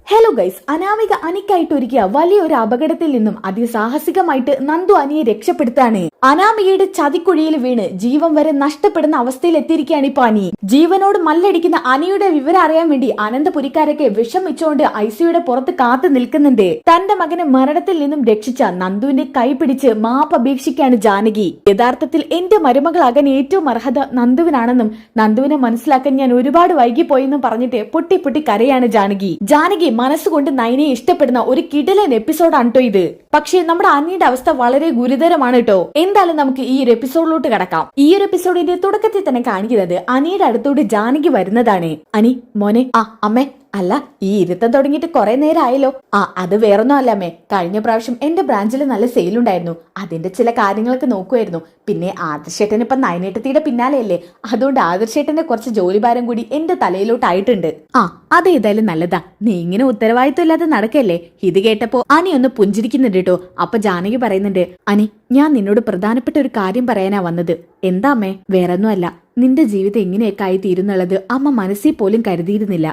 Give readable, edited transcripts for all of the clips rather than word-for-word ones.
Hello guys, Anamika അനിക്കായിട്ട് ഒരുക്കിയ വലിയൊരു അപകടത്തിൽ നിന്നും അതിസാഹസികമായിട്ട് നന്ദു അനിയെ രക്ഷപ്പെടുത്താണ്. അനാമികയുടെ ചതിക്കുഴിയിൽ വീണ് ജീവൻ വരെ നഷ്ടപ്പെടുന്ന അവസ്ഥയിൽ എത്തിയിരിക്കുകയാണ് ഇപ്പൊ അനി. ജീവനോട് മല്ലടിക്കുന്ന അനിയുടെ വിവരം അറിയാൻ വേണ്ടി അനന്തപുരിക്കാരൊക്കെ വിഷം വെച്ചുകൊണ്ട് ഐസിയുടെ പുറത്ത് കാത്തു നിൽക്കുന്നുണ്ട്. തന്റെ മകനെ മരണത്തിൽ നിന്നും രക്ഷിച്ച നന്ദുവിന്റെ കൈ പിടിച്ച് മാപ്പ് അപേക്ഷിക്കാണ് ജാനകി. യഥാർത്ഥത്തിൽ എന്റെ മരുമകളാകാൻ ഏറ്റവും അർഹത നന്ദുവിനാണെന്നും നന്ദുവിനെ മനസ്സിലാക്കാൻ ഞാൻ ഒരുപാട് വൈകിപ്പോയെന്നും പറഞ്ഞിട്ട് പൊട്ടി പൊട്ടി കരയാണ് ജാനകി മനസ്സുകൊണ്ട് നയനയെ ഇഷ്ടപ്പെടുന്ന ഒരു കിടിലൻ എപ്പിസോഡാണ് കേട്ടോ ഇത്. പക്ഷേ നമ്മുടെ അനിയുടെ അവസ്ഥ വളരെ ഗുരുതരമാണ് കേട്ടോ. എന്തായാലും നമുക്ക് ഈ ഒരു എപ്പിസോഡിലോട്ട് കടക്കാം. ഈ ഒരു എപ്പിസോഡിന്റെ തുടക്കത്തിൽ തന്നെ കാണിക്കുന്നത് അനിയുടെ അടുത്തോട്ട് ജാനകി വരുന്നതാണ്. അനി മോനെ, അമ്മേ, അല്ല ഈ ഇരുത്തം തുടങ്ങിയിട്ട് കുറെ നേരം ആയല്ലോ. അത് വേറൊന്നും അല്ല അമ്മേ, കഴിഞ്ഞ പ്രാവശ്യം എന്റെ ബ്രാഞ്ചിൽ നല്ല സെയിലുണ്ടായിരുന്നു, അതിന്റെ ചില കാര്യങ്ങളൊക്കെ നോക്കുമായിരുന്നു. പിന്നെ ആദർശേട്ടൻ ഇപ്പൊ നയനേട്ടത്തിയുടെ പിന്നാലെയല്ലേ, അതുകൊണ്ട് ആദർശേട്ടന്റെ കുറച്ച് ജോലിഭാരം കൂടി എന്റെ തലയിലോട്ടായിട്ടുണ്ട്. അതേതായാലും നല്ലതാ, നീ ഇങ്ങനെ ഉത്തരവാദിത്വം ഇല്ലാതെ നടക്കല്ലേ. ഇത് കേട്ടപ്പോ അനി ഒന്ന് പുഞ്ചിരിക്കുന്നുണ്ട് കേട്ടോ. അപ്പൊ ജാനകി പറയുന്നുണ്ട്, അനി ഞാൻ നിന്നോട് പ്രധാനപ്പെട്ട ഒരു കാര്യം പറയാനാ വന്നത്. എന്താ അമ്മേ? വേറൊന്നും അല്ല, നിന്റെ ജീവിതം എങ്ങനെയൊക്കെ ആയി തീരുന്നുള്ളത് അമ്മ മനസ്സിൽ പോലും കരുതിയിരുന്നില്ല.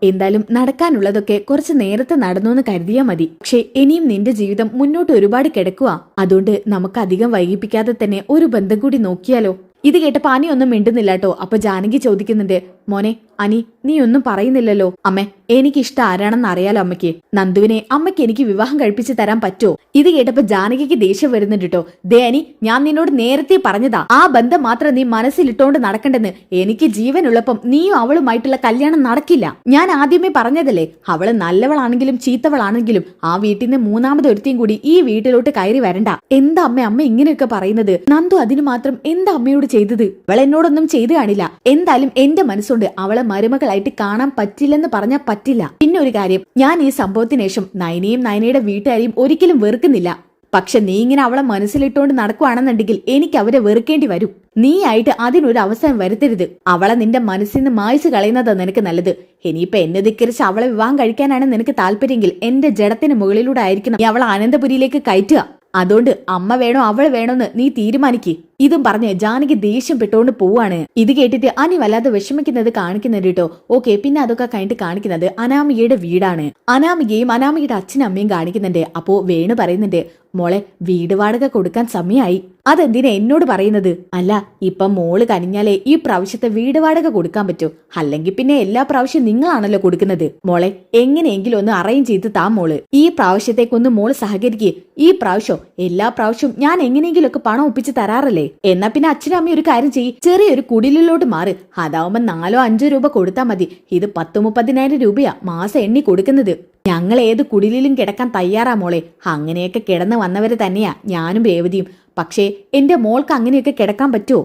എന്തായാലും നടക്കാനുള്ളതൊക്കെ കുറച്ച് നേരത്തെ നടന്നു കരുതിയാ മതി. പക്ഷെ ഇനിയും നിന്റെ ജീവിതം മുന്നോട്ട് ഒരുപാട് കിടക്കുക. അതുകൊണ്ട് നമുക്ക് അധികം വൈകിപ്പിക്കാതെ തന്നെ ഒരു ബന്ധം കൂടി നോക്കിയാലോ. ഇത് കേട്ടപ്പോ അനി ഒന്നും മിണ്ടുന്നില്ല കേട്ടോ. അപ്പൊ ജാനകി ചോദിക്കുന്നുണ്ട്, മോനെ അനി നീ ഒന്നും പറയുന്നില്ലല്ലോ. അമ്മേ, എനിക്കിഷ്ടം ആരാണെന്ന് അറിയാലോ അമ്മയ്ക്ക്. നന്ദുവിനെ അമ്മയ്ക്ക് എനിക്ക് വിവാഹം കഴിപ്പിച്ച് തരാൻ പറ്റുമോ? ഇത് കേട്ടപ്പോ ജാനകിക്ക് ദേഷ്യം വരുന്നുണ്ട് കേട്ടോ. ദേ അനി, ഞാൻ നിന്നോട് നേരത്തെ പറഞ്ഞതാ, ആ ബന്ധം മാത്രം നീ മനസ്സിലിട്ടോണ്ട് നടക്കണ്ടെന്ന്. എനിക്ക് ജീവനുള്ളപ്പം നീയും അവളുമായിട്ടുള്ള കല്യാണം നടക്കില്ല. ഞാൻ ആദ്യമേ പറഞ്ഞതല്ലേ, അവള് നല്ലവളാണെങ്കിലും ചീത്തവളാണെങ്കിലും ആ വീട്ടിൽ നിന്ന് മൂന്നാമതൊരുത്തിയും കൂടി ഈ വീട്ടിലോട്ട് കയറി വരണ്ട. എന്താ അമ്മ ഇങ്ങനെയൊക്കെ പറയുന്നത്? നന്ദു അതിന് മാത്രം എന്താ അമ്മയോട് ചെയ്തത്? അവൾ എന്നോടൊന്നും ചെയ്തു കാണില്ല. എന്തായാലും എന്റെ മനസ്സുകൊണ്ട് അവളെ മരുമകളായിട്ട് കാണാൻ പറ്റില്ലെന്ന് പറഞ്ഞാൽ പറ്റില്ല. പിന്നെ ഒരു കാര്യം, ഞാൻ ഈ സംഭവത്തിന് ശേഷം നയനയും നയനയുടെ വീട്ടുകാരെയും ഒരിക്കലും വെറുക്കുന്നില്ല. പക്ഷെ നീ ഇങ്ങനെ അവളെ മനസ്സിലിട്ടുകൊണ്ട് നടക്കുവാണെന്നുണ്ടെങ്കിൽ എനിക്ക് അവരെ വെറുക്കേണ്ടി വരും. നീ ആയിട്ട് അതിനൊരു അവസരം വരുത്തരുത്. അവളെ നിന്റെ മനസ്സിൽ നിന്ന് മായ്ച്ചു കളയുന്നതാ നിനക്ക് നല്ലത്. ഇനിയിപ്പൊ എന്നെ ധിക്കരിച്ച് അവളെ വിവാഹം കഴിക്കാനാണ് നിനക്ക് താല്പര്യമെങ്കിൽ എന്റെ ജഡത്തിന് മുകളിലൂടെ ആയിരിക്കണം നീ അവളെ അനന്തപുരിയിലേക്ക് കയറ്റുക. അതുകൊണ്ട് അമ്മ വേണോ അവൾ വേണോന്ന് നീ തീരുമാനിക്ക്. ഇതും പറഞ്ഞ് ജാനകി ദേഷ്യം പെട്ടോണ്ട് പോവാണ്. ഇത് കേട്ടിട്ട് അനി വല്ലാതെ വിഷമിക്കുന്നത് കാണിക്കുന്നുണ്ട് കേട്ടോ. ഓക്കെ, പിന്നെ അതൊക്കെ കഴിഞ്ഞിട്ട് കാണിക്കുന്നത് അനാമികയുടെ വീടാണ്. അനാമികയും അനാമികയുടെ അച്ഛനും അമ്മയും കാണിക്കുന്നുണ്ട്. അപ്പോ വേണു പറയുന്നുണ്ട്, മോളെ വീട് വാടക കൊടുക്കാൻ സമയമായി. അതെന്തിനാ എന്നോട് പറയുന്നത്? അല്ല, ഇപ്പൊ മോള് കനിഞ്ഞാലേ ഈ പ്രാവശ്യത്തെ വീട് വാടക കൊടുക്കാൻ പറ്റൂ. അല്ലെങ്കിൽ പിന്നെ എല്ലാ പ്രാവശ്യം നിങ്ങളാണല്ലോ കൊടുക്കുന്നത്. മോളെ എങ്ങനെയെങ്കിലും ഒന്ന് അറേഞ്ച് ചെയ്ത് താ മോള്. ഈ പ്രാവശ്യത്തേക്കൊന്ന് മോള് സഹകരിക്കേ. ഈ പ്രാവശ്യം എല്ലാ പ്രാവശ്യവും ഞാൻ എങ്ങനെയെങ്കിലും ഒക്കെ പണം ഒപ്പിച്ച് തരാറല്ലേ. എന്നാ പിന്നെ അച്ഛനും അമ്മയും ഒരു കാര്യം ചെയ്യ്, ചെറിയൊരു കുടിലോട്ട് മാറ്. അതാവുമ്പോ 4-5 രൂപ കൊടുത്താൽ മതി. ഇത് 10-30,000 രൂപയാ മാസം എണ്ണി കൊടുക്കുന്നത്. ഞങ്ങൾ ഏത് കുടിലും കിടക്കാൻ തയ്യാറാ മോളെ. അങ്ങനെയൊക്കെ കിടന്ന് വന്നവര് തന്നെയാ ഞാനും രേവതിയും. പക്ഷേ എന്റെ മോൾക്ക് അങ്ങനെയൊക്കെ കിടക്കാൻ പറ്റുമോ?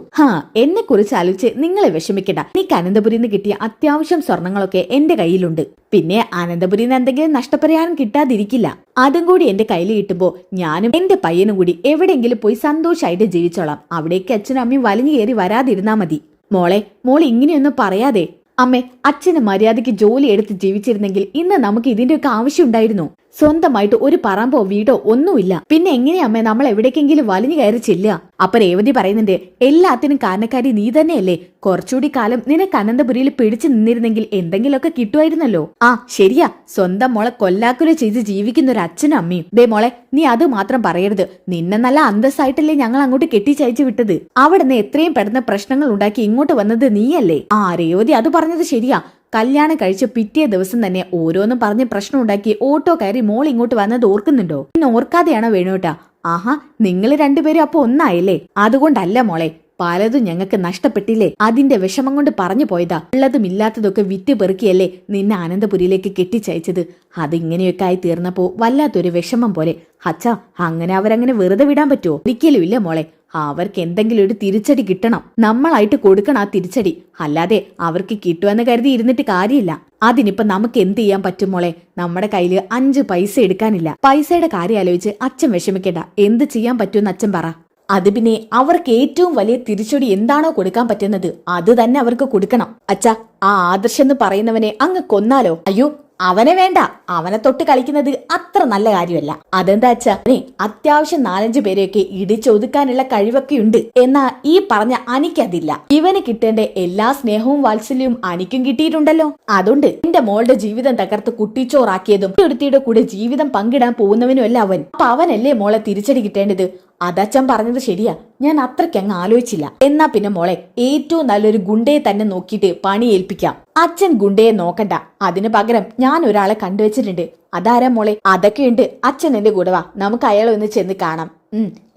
എന്നെ കുറിച്ച് ആലോചിച്ച് നിങ്ങളെ വിഷമിക്കണ്ട. എനിക്ക് അനന്തപുരിന്ന് കിട്ടിയ അത്യാവശ്യം സ്വർണങ്ങളൊക്കെ എന്റെ കയ്യിലുണ്ട്. പിന്നെ അനന്തപുരിന്ന് എന്തെങ്കിലും നഷ്ടപരിഹാരം കിട്ടാതിരിക്കില്ല. അതും കൂടി എന്റെ കയ്യിൽ കിട്ടുമ്പോ ഞാനും എന്റെ പയ്യനും കൂടി എവിടെയെങ്കിലും പോയി സന്തോഷമായിട്ട് ജീവിച്ചോളാം. അവിടേക്ക് അച്ഛനും അമ്മയും വലിഞ്ഞു കയറി വരാതിരുന്നാ മതി. മോൾ ഇങ്ങനെയൊന്നും പറയാതെ. അമ്മേ, അച്ഛന് മര്യാദയ്ക്ക് ജോലി എടുത്ത് ജീവിച്ചിരുന്നെങ്കിൽ ഇന്ന് നമുക്ക് ഇതിന്റെയൊക്കെ ആവശ്യം ഉണ്ടായിരുന്നു. സ്വന്തമായിട്ട് ഒരു പറമ്പോ വീടോ ഒന്നുമില്ല. പിന്നെ എങ്ങനെയാ അമ്മേ നമ്മൾ എവിടേക്കെങ്കിലും വലിഞ്ഞു കയറി ചെല്ലുക? അപ്പൊ രേവതി പറയുന്നുണ്ട്, എല്ലാത്തിനും കാരണക്കാരി നീ തന്നെയല്ലേ. കുറച്ചുകൂടി കാലം നിനക്ക് അനന്തപുരിയിൽ പിടിച്ചു നിന്നിരുന്നെങ്കിൽ എന്തെങ്കിലുമൊക്കെ കിട്ടുമായിരുന്നല്ലോ. ശരിയാ, സ്വന്തം മോളെ കൊല്ലാക്കുല ചെയ്ത് ജീവിക്കുന്ന ഒരു അച്ഛനും അമ്മയും. ദേ മോളെ, നീ അത് മാത്രം പറയരുത്. നിന്നെ നല്ല അന്തസ്സായിട്ടല്ലേ ഞങ്ങൾ അങ്ങോട്ട് കെട്ടിച്ചയച്ചു വിട്ടത്. അവിടുന്ന് എത്രയും പെടുന്ന പ്രശ്നങ്ങൾ ഉണ്ടാക്കി ഇങ്ങോട്ട് വന്നത് നീയല്ലേ. രേവതി അത് പറഞ്ഞത് ശരിയാ. കല്യാണം കഴിച്ച് പിറ്റേ ദിവസം തന്നെ ഓരോന്നും പറഞ്ഞ് പ്രശ്നം ഉണ്ടാക്കി ഓട്ടോ കയറി മോൾ ഇങ്ങോട്ട് വന്നത് ഓർക്കുന്നുണ്ടോ? പിന്നെ ഓർക്കാതെയാണോ വേണോട്ടാ? നിങ്ങൾ രണ്ടുപേരും അപ്പൊ ഒന്നായല്ലേ. അതുകൊണ്ടല്ല മോളെ, പലതും ഞങ്ങൾക്ക് നഷ്ടപ്പെട്ടില്ലേ, അതിന്റെ വിഷമം കൊണ്ട് പറഞ്ഞു പോയതാ. ഉള്ളതും ഇല്ലാത്തതൊക്കെ വിറ്റ് പെറുക്കിയല്ലേ നിന്നെ അനന്തപുരിയിലേക്ക് കെട്ടിച്ചയച്ചത്. അതിങ്ങനെയൊക്കെ ആയി തീർന്നപ്പോ വല്ലാത്തൊരു വിഷമം പോലെ. അച്ഛാ, അങ്ങനെ അവരങ്ങനെ വെറുതെ വിടാൻ പറ്റുമോ? ഒരിക്കലും ഇല്ല മോളെ. അവർക്ക് എന്തെങ്കിലും ഒരു തിരിച്ചടി കിട്ടണം. നമ്മളായിട്ട് കൊടുക്കണം ആ തിരിച്ചടി. അല്ലാതെ അവർക്ക് കിട്ടുമെന്ന് കരുതി ഇരുന്നിട്ട് കാര്യമില്ല. അതിനിപ്പോ നമുക്ക് എന്ത് ചെയ്യാൻ പറ്റും മോളെ? നമ്മുടെ കയ്യില് 5 പൈസ എടുക്കാനില്ല. പൈസയുടെ കാര്യം ആലോചിച്ച് അച്ഛൻ വിഷമിക്കണ്ട. എന്ത് ചെയ്യാൻ പറ്റുമെന്ന് അച്ഛൻ പറ. അത് പിന്നെ അവർക്ക് ഏറ്റവും വലിയ തിരിച്ചടി എന്താണോ കൊടുക്കാൻ പറ്റുന്നത് അത് തന്നെ അവർക്ക് കൊടുക്കണം. അച്ഛാ, ആ ആദർശ് എന്ന് പറയുന്നവനെ അങ്ങ് കൊന്നാലോ? അയ്യോ, അവനെ വേണ്ട, അവനെ തൊട്ട് കളിക്കുന്നത് അത്ര നല്ല കാര്യമല്ല. അതെന്താ വെച്ചാ അത്യാവശ്യം 4-5 പേരെയൊക്കെ ഇടിച്ചൊതുക്കാനുള്ള കഴിവൊക്കെ ഉണ്ട്. എന്നാ ഈ പറഞ്ഞ അനിക്കതില്ല. ഇവന് കിട്ടേണ്ട എല്ലാ സ്നേഹവും വാത്സല്യവും അനിക്കും കിട്ടിയിട്ടുണ്ടല്ലോ. അതുകൊണ്ട് എന്റെ മോളുടെ ജീവിതം തകർത്ത് കുട്ടിച്ചോറാക്കിയതും ഒരുത്തിയുടെ കൂടെ ജീവിതം പങ്കിടാൻ പോകുന്നവനുമല്ല അവൻ. അപ്പൊ അവനല്ലേ മോളെ തിരിച്ചടി കിട്ടേണ്ടത്. അതച്ഛൻ പറഞ്ഞത് ശരിയാ, ഞാൻ അത്രയ്ക്കങ്ങ് ആലോചിച്ചില്ല. എന്നാ പിന്നെ മോളെ ഏറ്റവും നല്ലൊരു ഗുണ്ടയെ തന്നെ നോക്കിയിട്ട് പണി ഏൽപ്പിക്കാം. അച്ഛൻ ഗുണ്ടയെ നോക്കണ്ട, അതിനു പകരം ഞാൻ ഒരാളെ കണ്ടുവച്ചിട്ടുണ്ട്. അതാരാ മോളെ? അതൊക്കെയുണ്ട്, അച്ഛൻ എന്റെ കൂടെ വാ, നമുക്ക് അയാളെ ഒന്ന് ചെന്ന് കാണാം.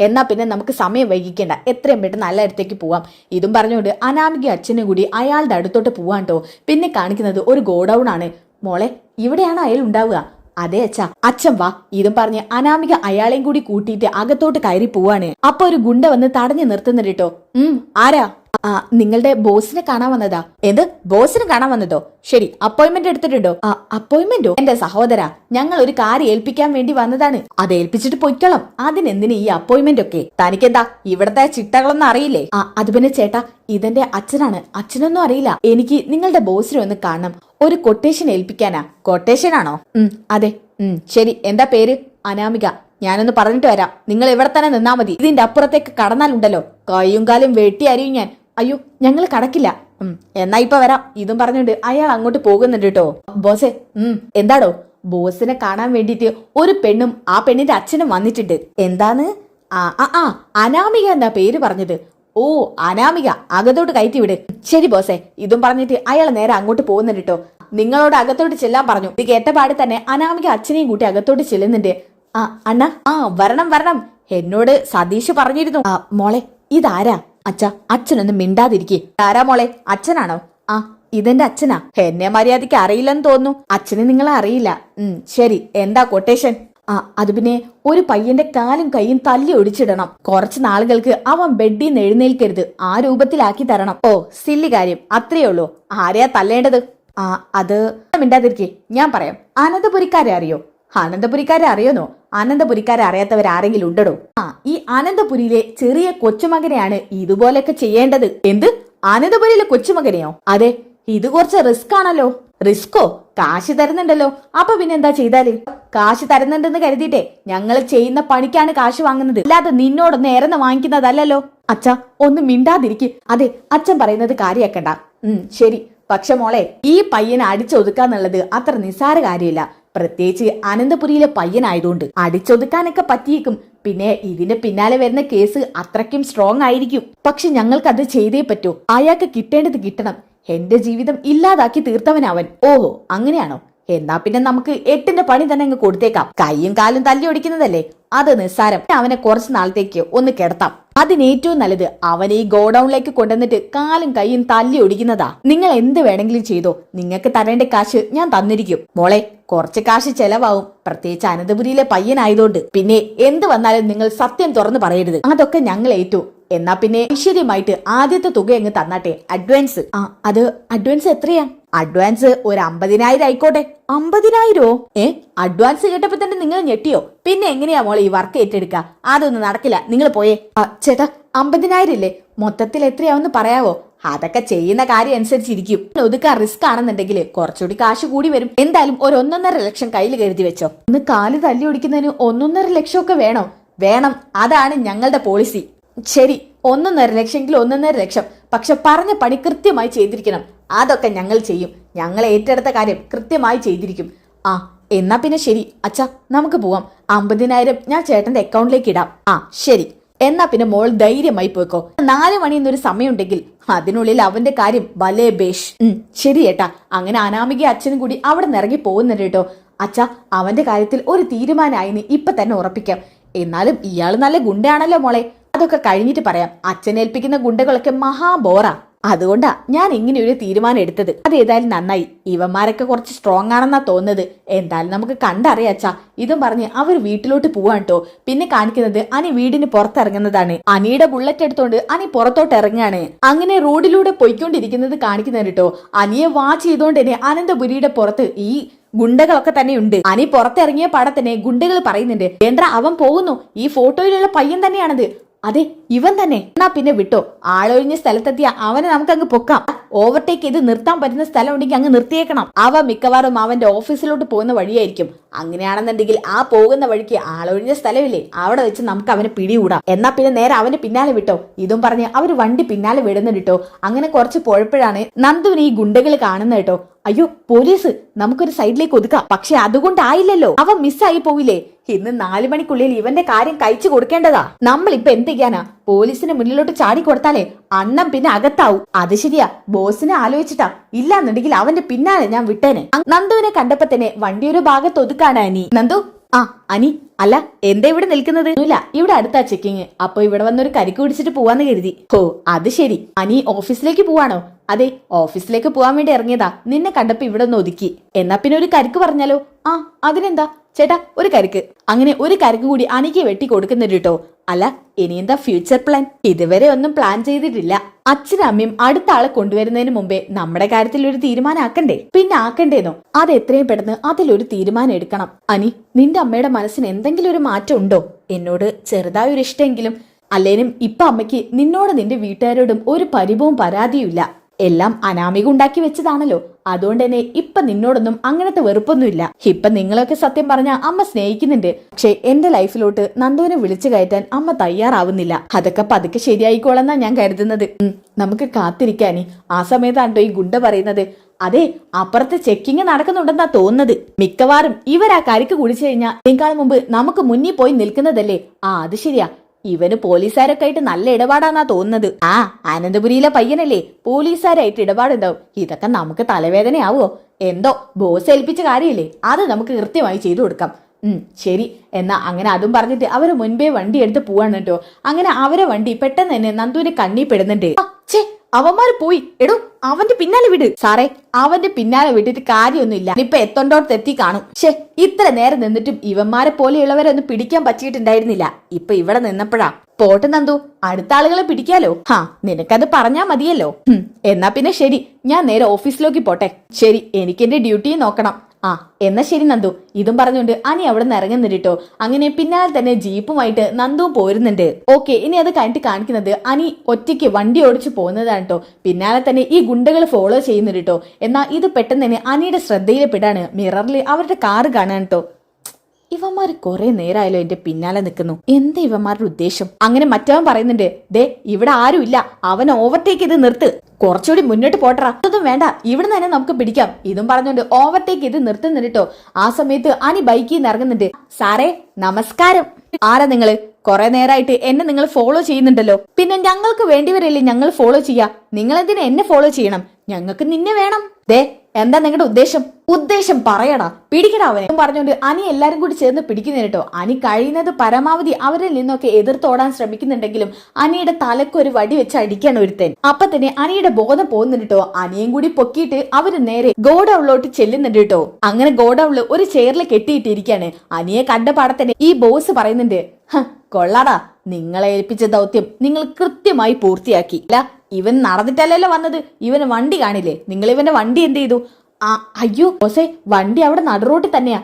എന്നാ പിന്നെ നമുക്ക് സമയം വൈകിക്കേണ്ട, എത്രയും പെട്ടെന്ന് നല്ല അടുത്തേക്ക് പോവാം. ഇതും പറഞ്ഞുകൊണ്ട് അനാമിക അച്ഛനും കൂടി അയാളുടെ അടുത്തോട്ട് പോവാട്ടോ. പിന്നെ കാണിക്കുന്നത് ഒരു ഗോഡൌൺ ആണ്. മോളെ, ഇവിടെയാണ് അയാൾ ഉണ്ടാവുക. അതെ അച്ഛാ. അച്ഛൻ വാ. ഇതും പറഞ്ഞ് അനാമിക അയാളെയും കൂടി കൂട്ടിയിട്ട് അകത്തോട്ട് കയറി പോവാണ്. അപ്പൊ ഒരു ഗുണ്ട വന്ന് തടഞ്ഞു നിർത്തുന്നുണ്ട് കേട്ടോ. ആരാ? നിങ്ങളുടെ ബോസിനെ കാണാൻ വന്നതാ. എന്ത് ബോസിനെ കാണാൻ വന്നതോ? ശരി, അപ്പോയിന്റ്മെന്റ് എടുത്തിട്ടുണ്ടോ? അപ്പോയിന്റ്മെന്റോ? എന്റെ സഹോദര, ഞങ്ങൾ ഒരു കാര്യം ഏൽപ്പിക്കാൻ വേണ്ടി വന്നതാണ്. അത് ഏൽപ്പിച്ചിട്ട് പൊയ്ക്കോളാം. അതിനെന്തിന് ഈ അപ്പോയിന്റ്മെന്റ് ഒക്കെ? തനിക്കെന്താ ഇവിടത്തെ ചിട്ടകളൊന്നും അറിയില്ലേ? അത് പിന്നെ ചേട്ടാ, ഇതെന്റെ അച്ഛനാണ്. അച്ഛനൊന്നും അറിയില്ല. എനിക്ക് നിങ്ങളുടെ ബോസിനെ ഒന്ന് കാണണം. ഒരു കൊട്ടേഷൻ ഏൽപ്പിക്കാനാ. കൊട്ടേഷൻ ആണോ? അതെ. ശരി, എന്താ പേര്? അനാമിക. ഞാനൊന്ന് പറഞ്ഞിട്ട് വരാം. നിങ്ങൾ ഇവിടെ തന്നെ നിന്നാ മതി. ഇതിന്റെ അപ്പുറത്തേക്ക് കടന്നാലുണ്ടല്ലോ കൈയും കാലും വെട്ടി അരിയും ഞാൻ. അയ്യോ, ഞങ്ങൾ കടക്കില്ല. എന്നാ ഇപ്പൊ വരാം. ഇതും പറഞ്ഞുകൊണ്ട് അയാൾ അങ്ങോട്ട് പോകുന്നുണ്ട് കേട്ടോ. ബോസേ, എന്താടോ? ബോസിനെ കാണാൻ വേണ്ടിട്ട് ഒരു പെണ്ണും ആ പെണ്ണിന്റെ അച്ഛനും വന്നിട്ടുണ്ട്. എന്താണ്? അനാമിക എന്നാ പേര് പറഞ്ഞത്. ഓ, അനാമിക, അകത്തോട്ട് കയറ്റി വിട്. ശരി ബോസേ. ഇതും പറഞ്ഞിട്ട് അയാൾ നേരെ അങ്ങോട്ട് പോകുന്നുണ്ട് കേട്ടോ. നിങ്ങളോട് അകത്തോട്ട് ചെല്ലാൻ പറഞ്ഞു. ഇത് കേട്ട പാടി തന്നെ അനാമിക അച്ഛനെയും കൂട്ടി അകത്തോട്ട് ചെല്ലുന്നുണ്ട്. അണ്ണ, വരണം വരണം. എന്നോട് സതീഷ് പറഞ്ഞിരുന്നു. മോളെ, ഇതാരാ? അച്ഛാ, അച്ഛനൊന്നും മിണ്ടാതിരിക്കേ. ആരാ മോളെ? അച്ഛനാണോ? ഇതെന്റെ അച്ഛനാ. എന്നെ മര്യാദയ്ക്ക് അറിയില്ലെന്ന് തോന്നുന്നു. അച്ഛനെ നിങ്ങളെ അറിയില്ല. ശരി, എന്താ കൊട്ടേഷൻ? അത് പിന്നെ ഒരു പയ്യന്റെ കാലും കൈയും തല്ലി ഒടിച്ചിടണം. കുറച്ച് നാളുകൾക്ക് അവൻ ബെഡിൽ നിന്ന് എഴുന്നേൽക്കരുത്. ആ രൂപത്തിലാക്കി തരണം. ഓ, സില്ലി കാര്യം, അത്രയേ ഉള്ളൂ. ആരെയാ തല്ലേണ്ടത്? അത് മിണ്ടാതിരിക്കേ, ഞാൻ പറയാം. അനന്തപുരിക്കാരെ അറിയോ? അനന്തപുരിക്കാരെ അറിയോന്നോ? അനന്തപുരിക്കാരെ അറിയാത്തവരാരെങ്കിലും ഉണ്ടോ? ഈ അനന്തപുരിയിലെ ചെറിയ കൊച്ചുമകനെയാണ് ഇതുപോലൊക്കെ ചെയ്യേണ്ടത്. എന്ത്? അനന്തപുരിയിലെ കൊച്ചുമകനെയോ? അതെ. ഇത് കുറച്ച് റിസ്ക് ആണല്ലോ. റിസ്കോ? കാശ് തരുന്നുണ്ടല്ലോ. അപ്പൊ പിന്നെ എന്താ ചെയ്താല്? കാശ് തരുന്നുണ്ടെന്ന് കരുതിയിട്ടേ ഞങ്ങൾ ചെയ്യുന്ന പണിക്കാണ് കാശ് വാങ്ങുന്നത്, അല്ലാതെ നിന്നോടൊന്ന് ഏറെന്ന് വാങ്ങിക്കുന്നതല്ലോ. അച്ഛാ, ഒന്ന് മിണ്ടാതിരിക്കും. അതെ, അച്ഛൻ പറയുന്നത് കാര്യാക്കണ്ട. ശരി. പക്ഷെ മോളെ, ഈ പയ്യനെ അടിച്ചൊതുക്കാന്നുള്ളത് അത്ര നിസ്സാര കാര്യമില്ല. പ്രത്യേകിച്ച് അനന്തപുരിയിലെ പയ്യനായതുകൊണ്ട് അടിച്ചൊതുക്കാനൊക്കെ പറ്റിയേക്കും. പിന്നെ ഇതിന്റെ പിന്നാലെ വരുന്ന കേസ് അത്രയ്ക്കും സ്ട്രോങ് ആയിരിക്കും. പക്ഷെ ഞങ്ങൾക്കത് ചെയ്തേ പറ്റൂ. അയാൾക്ക് കിട്ടേണ്ടത് കിട്ടണം. എന്റെ ജീവിതം ഇല്ലാതാക്കി തീർത്തവനവൻ. ഓഹോ, അങ്ങനെയാണോ? എന്നാ പിന്നെ നമുക്ക് 8ന്റെ പണി തന്നെ അങ്ങ് കൊടുത്തേക്കാം. കൈയും കാലും തല്ലി ഒടിക്കുന്നതല്ലേ, അത് നിസ്സാരം. അവനെ കുറച്ച് നാളത്തേക്ക് ഒന്ന് കിടത്താം. അതിനേറ്റവും നല്ലത് അവനെ ഈ ഗോഡൌണിലേക്ക് കൊണ്ടുവന്നിട്ട് കാലും കൈയും തല്ലി ഒടിക്കുന്നതാ. നിങ്ങൾ എന്ത് വേണമെങ്കിലും ചെയ്തോ. നിങ്ങൾക്ക് തരേണ്ട കാശ് ഞാൻ തന്നിരിക്കും. മോളെ, കുറച്ച് കാശ് ചെലവാവും, പ്രത്യേകിച്ച് അനന്തപുരിയിലെ പയ്യനായതുകൊണ്ട്. പിന്നെ എന്ത് വന്നാലും നിങ്ങൾ സത്യം തുറന്നു പറയരുത്. അതൊക്കെ ഞങ്ങൾ ഏറ്റു. എന്നാ പിന്നെ ഐശ്വര്യമായിട്ട് ആദ്യത്തെ തുക അങ്ങ് തന്നാട്ടെ, അഡ്വാൻസ്. അത് അഡ്വാൻസ് എത്രയാ? അഡ്വാൻസ് ഒരു 50,000 ആയിക്കോട്ടെ. 50,000? അഡ്വാൻസ് കേട്ടപ്പോ തന്നെ നിങ്ങൾ ഞെട്ടിയോ? പിന്നെ എങ്ങനെയാ മോളെ ഈ വർക്ക് ഏറ്റെടുക്കുക? അതൊന്നും നടക്കില്ല, നിങ്ങൾ പോയേ. ചേട്ടാ, 50,000 ഇല്ലേ? മൊത്തത്തിൽ എത്രയാവെന്ന് പറയാവോ? അതൊക്കെ ചെയ്യുന്ന കാര്യം അനുസരിച്ചിരിക്കും. ഒതുക്കാൻ റിസ്ക് ആണെന്നുണ്ടെങ്കിൽ കുറച്ചുകൂടി കാശ് കൂടി വരും. എന്തായാലും ഒരു 1.5 ലക്ഷം കയ്യിൽ കരുതി വെച്ചോ. ഒന്ന് കാല് തല്ലി ഓടിക്കുന്നതിന് 1.5 ലക്ഷം ഒക്കെ വേണോ? വേണം, അതാണ് ഞങ്ങളുടെ പോളിസി. ശരി, 1.5 ലക്ഷമെങ്കിൽ 1.5 ലക്ഷം. പക്ഷെ പറഞ്ഞ പണി കൃത്യമായി ചെയ്തിരിക്കണം. അതൊക്കെ ഞങ്ങൾ ചെയ്യും. ഞങ്ങൾ ഏറ്റെടുത്ത കാര്യം കൃത്യമായി ചെയ്തിരിക്കും. എന്നാ പിന്നെ ശരി അച്ഛാ, നമുക്ക് പോവാം. 50,000 ഞാൻ ചേട്ടന്റെ അക്കൗണ്ടിലേക്ക് ഇടാം. ശരി. എന്നാ പിന്നെ മോൾ ധൈര്യമായി പോയിക്കോ. 4 മണി എന്നൊരു സമയമുണ്ടെങ്കിൽ അതിനുള്ളിൽ അവന്റെ കാര്യം ഭലേ ബേഷ്. ശരി ഏട്ടാ. അങ്ങനെ അനാമിക അച്ഛനും കൂടി അവിടെ നിന്ന് ഇറങ്ങി പോകുന്നുണ്ട് കേട്ടോ. അച്ഛാ, അവന്റെ കാര്യത്തിൽ ഒരു തീരുമാനമായിന്ന് ഇപ്പൊ തന്നെ ഉറപ്പിക്കാം. എന്നാലും ഇയാള് നല്ല ഗുണ്ടയാണല്ലോ മോളെ. അതൊക്കെ കഴിഞ്ഞിട്ട് പറയാം. അച്ഛനേൽപ്പിക്കുന്ന ഗുണ്ടകളൊക്കെ മഹാബോറാ. അതുകൊണ്ടാ ഞാൻ ഇങ്ങനെ ഒരു തീരുമാനം എടുത്തത്. അതേതായാലും നന്നായി. ഇവന്മാരൊക്കെ കുറച്ച് സ്ട്രോങ് ആണെന്നാ തോന്നുന്നത്. എന്തായാലും നമുക്ക് കണ്ടറിയാച്ചാ. ഇതും പറഞ്ഞ് അവർ വീട്ടിലോട്ട് പോവാൻ കേട്ടോ. പിന്നെ കാണിക്കുന്നത് അനി വീടിന് പുറത്തിറങ്ങുന്നതാണ്. അനിയുടെ ബുള്ളറ്റ് എടുത്തോണ്ട് അനി പുറത്തോട്ട് ഇറങ്ങാണ്. അങ്ങനെ റോഡിലൂടെ പൊയ്ക്കൊണ്ടിരിക്കുന്നത് കാണിക്കുന്നത് കേട്ടോ. അനിയെ വാച്ച് ചെയ്തോണ്ട് തന്നെ അനന്തപുരിയുടെ പുറത്ത് ഈ ഗുണ്ടകളൊക്കെ തന്നെ ഉണ്ട്. അനി പുറത്തിറങ്ങിയ പാടത്തന്നെ ഗുണ്ടകൾ പറയുന്നുണ്ട്, വേണ്ട അവൻ പോകുന്നു, ഈ ഫോട്ടോയിലുള്ള പയ്യൻ തന്നെയാണത്. അതെ, ഇവൻ തന്നെ. എന്നാ പിന്നെ വിട്ടോ. ആളൊഴിഞ്ഞ സ്ഥലത്തെത്തിയ അവനെ നമുക്കങ്ങ് പൊക്കാം. ഓവർടേക്ക് ചെയ്ത് നിർത്താൻ പറ്റുന്ന സ്ഥലം ഉണ്ടെങ്കിൽ അങ്ങ് നിർത്തിയേക്കണം. അവ മിക്കവാറും അവന്റെ ഓഫീസിലോട്ട് പോകുന്ന വഴിയായിരിക്കും. അങ്ങനെയാണെന്നുണ്ടെങ്കിൽ ആ പോകുന്ന വഴിക്ക് ആളൊഴിഞ്ഞ സ്ഥലമില്ലേ, അവിടെ വെച്ച് നമുക്ക് അവനെ പിടികൂടാം. എന്നാ പിന്നെ നേരെ അവന് പിന്നാലെ വിട്ടോ. ഇതും പറഞ്ഞ് അവര് വണ്ടി പിന്നാലെ വിടുന്നുണ്ട് കേട്ടോ. അങ്ങനെ കുറച്ച് പോയപ്പോഴാണ് നന്ദുവിനെ ഈ ഗുണ്ടകൾ കാണുന്നത് കേട്ടോ. അയ്യോ പോലീസ്, നമുക്കൊരു സൈഡിലേക്ക് ഒതുക്കാം. പക്ഷെ അതുകൊണ്ടായില്ലല്ലോ, അവൻ മിസ്സായി പോവില്ലേ. ഇന്ന് 4 മണിക്കുള്ളിൽ ഇവന്റെ കാര്യം കഴിച്ചു കൊടുക്കേണ്ടതാ. നമ്മളിപ്പൊ എന്ത് ചെയ്യാനാ? പോലീസിന് മുന്നിലോട്ട് ചാടി കൊടുത്താലേ അണ്ണം പിന്നെ അകത്താവും. അത് ശരിയാ, ബോസിനെ ആലോചിച്ചിട്ടാ. ഇല്ലാന്നുണ്ടെങ്കിൽ അവന്റെ പിന്നാലെ ഞാൻ വിട്ടേനെ. നന്ദുവിനെ കണ്ടപ്പോ തന്നെ വണ്ടി ഒരു ഭാഗത്ത് ഒതുക്കാണ് അനി. നന്ദു, ആ അനി, അല്ല എന്താ ഇവിടെ നിൽക്കുന്നത്? ഇല്ല, ഇവിടെ അടുത്താ ചെക്കിങ്. അപ്പൊ ഇവിടെ വന്നൊരു കരിക്ക് കുടിച്ചിട്ട് പോവാന്ന് കരുതി. ഓ അത് ശരി. അനി ഓഫീസിലേക്ക് പോവാണോ? അതെ, ഓഫീസിലേക്ക് പോവാൻ വേണ്ടി ഇറങ്ങിയതാ. നിന്നെ കണ്ടപ്പോ ഇവിടെ ഒന്ന് ഒതുക്കി. എന്നാ പിന്നെ ഒരു കരിക്ക് പറഞ്ഞാലോ? ആ അതിനെന്താ ചേട്ടാ, ഒരു കരിക്ക്. അങ്ങനെ ഒരു കരിക്ക് കൂടി അനിക്ക് വെട്ടി കൊടുക്കുന്നുണ്ട് കേട്ടോ. അല്ല ഇനി എന്താ ഫ്യൂച്ചർ പ്ലാൻ? ഇതുവരെ ഒന്നും പ്ലാൻ ചെയ്തിട്ടില്ല. അച്ഛനും അമ്മയും അടുത്ത ആളെ കൊണ്ടുവരുന്നതിന് മുമ്പേ നമ്മുടെ കാര്യത്തിൽ ഒരു തീരുമാനം ആക്കണ്ടേ? പിന്നെ ആക്കണ്ടേന്നോ? അത് എത്രയും പെട്ടെന്ന് അതിലൊരു തീരുമാനം എടുക്കണം. അനി, നിന്റെ അമ്മയുടെ മനസ്സിന് എന്തെങ്കിലും ഒരു മാറ്റം ഉണ്ടോ? എന്നോട് ചെറുതായ ഒരു ഇഷ്ടമെങ്കിലും. അല്ലേനും ഇപ്പൊ അമ്മയ്ക്ക് നിന്നോട് നിന്റെ വീട്ടുകാരോടും ഒരു പരിഭവവും പരാതിയുമില്ല. എല്ലാം അനാമിക ഉണ്ടാക്കി വെച്ചതാണല്ലോ. അതുകൊണ്ട് തന്നെ ഇപ്പൊ നിന്നോടൊന്നും അങ്ങനത്തെ വെറുപ്പൊന്നുമില്ല. ഇപ്പൊ നിങ്ങളൊക്കെ സത്യം പറഞ്ഞ അമ്മ സ്നേഹിക്കുന്നുണ്ട്. പക്ഷെ എന്റെ ലൈഫിലോട്ട് നന്ദുവിനെ വിളിച്ചു കയറ്റാൻ അമ്മ തയ്യാറാവുന്നില്ല. അതൊക്കെ പതുക്കെ ശരിയായിക്കോളെന്നാ ഞാൻ കരുതുന്നത്. നമുക്ക് കാത്തിരിക്കാനി. ആ സമയത്താണ്ടോ ഈ ഗുണ്ട പറയുന്നത്. അതെ, അപ്പുറത്ത് ചെക്കിങ് നടക്കുന്നുണ്ടെന്നാ തോന്നുന്നത്. മിക്കവാറും ഇവരാ കരിക്ക് കുടിച്ചു കഴിഞ്ഞാൽ ഇതിനേക്കാൾ മുമ്പ് നമുക്ക് മുന്നിൽ പോയി നിൽക്കുന്നതല്ലേ. ആ അത് ശരിയാ, ഇവന് പോലീസുകാരൊക്കെ ആയിട്ട് നല്ല ഇടപാടാന്നാ തോന്നുന്നത്. ആ അനന്തപുരിയിലെ പയ്യനല്ലേ, പോലീസുകാരായിട്ട് ഇടപാടുണ്ടാവും. ഇതൊക്കെ നമുക്ക് തലവേദനയാവോ? എന്തോ ബോസ് ഏൽപ്പിച്ച കാര്യമില്ലേ, അത് നമുക്ക് കൃത്യമായി ചെയ്തു കൊടുക്കാം. ശരി എന്നാ അങ്ങനെ അതും പറഞ്ഞിട്ട് അവര് മുൻപേ വണ്ടി എടുത്ത് പോവാണ് കേട്ടോ. അങ്ങനെ അവരെ വണ്ടി പെട്ടെന്ന് തന്നെ നന്ദുവിന്റെ കണ്ണിൽ പെടുന്നുണ്ട്. അവന്മാര് പോയി. എടോ അവന്റെ പിന്നാലെ വിട്. സാറേ, അവന്റെ പിന്നാലെ വിട്ടിട്ട് കാര്യമൊന്നുമില്ല. ഇപ്പൊ എത്തോണ്ടോട്ട് എത്തി കാണും. ഇത്ര നേരം നിന്നിട്ടും ഇവന്മാരെ പോലെയുള്ളവരെ ഒന്നും പിടിക്കാൻ പറ്റിയിട്ടുണ്ടായിരുന്നില്ല. ഇപ്പൊ ഇവിടെ നിന്നപ്പോഴാ. പോട്ടെ നന്ദു, അടുത്ത ആളുകളെ പിടിക്കാലോ. നിനക്കത് പറഞ്ഞാ മതിയല്ലോ. എന്നാ പിന്നെ ശരി, ഞാൻ നേരെ ഓഫീസിലേക്ക് പോട്ടെ. ശരി, എനിക്ക് എന്റെ ഡ്യൂട്ടിയും നോക്കണം. എന്നാ ശരി നന്ദു. ഇതും പറഞ്ഞുകൊണ്ട് അനി അവിടെ നിന്ന് ഇറങ്ങുന്നുണ്ട്. അങ്ങനെ പിന്നാലെ തന്നെ ജീപ്പുമായിട്ട് നന്ദുവും പോരുന്നുണ്ട്. ഓക്കെ, ഇനി അത് കഴിഞ്ഞിട്ട് കാണിക്കുന്നത് അനി ഒറ്റയ്ക്ക് വണ്ടി ഓടിച്ചു പോകുന്നതാണ് കേട്ടോ. പിന്നാലെ തന്നെ ഈ ഗുണ്ടകൾ ഫോളോ ചെയ്യുന്നുണ്ട് കേട്ടോ. എന്നാൽ ഇത് പെട്ടെന്ന് തന്നെ അനിയുടെ ശ്രദ്ധയിൽപ്പെടാണ്. മിററിൽ അവരുടെ കാറ് കാണാൻ കേട്ടോ. ഇവന്മാര് കുറെ നേരമായാലോ എന്റെ പിന്നാലെ നിൽക്കുന്നു. എന്താ ഇവന്മാരുടെ ഉദ്ദേശം? അങ്ങനെ മറ്റവൻ പറയുന്നുണ്ട്, ദേ ഇവിടെ ആരുമില്ല, അവൻ ഓവർടേക്ക് ചെയ്ത് നിർത്ത്. കുറച്ചുകൂടി മുന്നോട്ട് പോട്ടറാ. അതൊന്നും വേണ്ട, ഇവിടെ തന്നെ നമുക്ക് പിടിക്കാം. ഇതും പറഞ്ഞുകൊണ്ട് ഓവർടേക്ക് ചെയ്ത് നിർത്തുന്നുണ്ട് കേട്ടോ. ആ സമയത്ത് അനി ബൈക്കിൽ നിന്ന് ഇറങ്ങുന്നുണ്ട്. സാറേ നമസ്കാരം. ആരാ നിങ്ങള്? കുറെ നേരമായിട്ട് എന്നെ നിങ്ങൾ ഫോളോ ചെയ്യുന്നുണ്ടല്ലോ. പിന്നെ ഞങ്ങൾക്ക് വേണ്ടിവരല്ലേ ഞങ്ങൾ ഫോളോ ചെയ്യാ. നിങ്ങൾ എന്തിനാ എന്നെ ഫോളോ ചെയ്യണം? ഞങ്ങൾക്ക് നിന്നെ വേണം. ദേ എന്താ നിങ്ങളുടെ ഉദ്ദേശം? ഉദ്ദേശം പറയടാ, പിടിക്കടാ അവനെ പറഞ്ഞുകൊണ്ട് അനി എല്ലാരും കൂടി ചേർന്ന് പിടിക്കുന്നു കേട്ടോ. അനി കഴിയുന്നത് പരമാവധി അവരിൽ നിന്നൊക്കെ എതിർത്തോടാൻ ശ്രമിക്കുന്നുണ്ടെങ്കിലും അനിയുടെ തലക്കൊരു വടി വെച്ച് അടിക്കാണ് ഒരുത്തൻ. അപ്പൊ തന്നെ അനിയുടെ ബോധം പോകുന്നുണ്ട് കേട്ടോ. അനിയും കൂടി പൊക്കിയിട്ട് അവര് നേരെ ഗോഡൌണിലോട്ട് ചെല്ലുന്നുണ്ട് കേട്ടോ. അങ്ങനെ ഗോഡൌണില് ഒരു ചെയറിൽ കെട്ടിയിട്ടിരിക്കാണ്. അനിയെ കണ്ട പാടത്തന്നെ ഈ ബോസ് പറയുന്നുണ്ട്, കൊള്ളാടാ, നിങ്ങളെ ഏൽപ്പിച്ച ദൗത്യം നിങ്ങൾ കൃത്യമായി പൂർത്തിയാക്കി. അല്ല ഇവൻ നടന്നിട്ടല്ലല്ലോ വന്നത്, ഇവന് വണ്ടി കാണില്ലേ? നിങ്ങൾ ഇവന്റെ വണ്ടി എന്ത് ചെയ്തു? അയ്യോ ബോസേ, വണ്ടി അവിടെ നടുറോട്ടിൽ തന്നെയാ.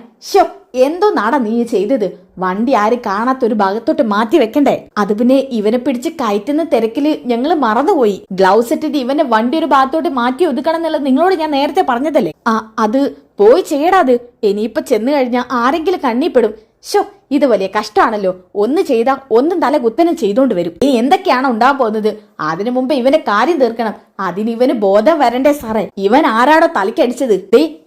എന്തോ നാടാ നീ ചെയ്തത്? വണ്ടി ആരും കാണാത്തൊരു ഭാഗത്തോട്ട് മാറ്റി വെക്കണ്ടേ? അത് പിന്നെ ഇവനെ പിടിച്ച് കയറ്റുന്ന തിരക്കില് ഞങ്ങള് മറന്നുപോയി. ഗ്ലൗസ് ഇട്ടിട്ട് ഇവന്റെ വണ്ടി ഒരു ഭാഗത്തോട്ട് മാറ്റി ഒതുക്കണം എന്നുള്ളത് നിങ്ങളോട് ഞാൻ നേരത്തെ പറഞ്ഞതല്ലേ. അത് പോയി ചെയ്യടാത്. ഇനിയിപ്പൊ ചെന്ന് കഴിഞ്ഞാൽ ആരെങ്കിലും കണ്ണിപ്പെടും. ഇത് വലിയ കഷ്ടമാണല്ലോ. ഒന്ന് ചെയ്താ ഒന്നും തല കുത്തനം ചെയ്തോണ്ട് വരും. ഇനി എന്തൊക്കെയാണോ ഉണ്ടാകാൻ പോകുന്നത്? അതിനു മുമ്പ് ഇവന്റെ കാര്യം തീർക്കണം. അതിന് ഇവന് ബോധം വരണ്ടേ സാറേ? ഇവൻ ആരാടോ തലക്കടിച്ചത്?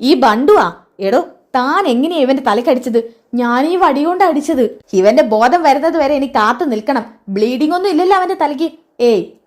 ഈ ബണ്ടുവാ. എടോ താൻ എങ്ങനെയാ ഇവന്റെ തലക്കടിച്ചത്? ഞാൻ ഈ വടി കൊണ്ട് അടിച്ചത്. ഇവന്റെ ബോധം വരുന്നത് വരെ എനിക്ക് കാത്തു നിൽക്കണം. ബ്ലീഡിംഗ് ഒന്നും ഇല്ലല്ലോ അവന്റെ തലയ്ക്ക്.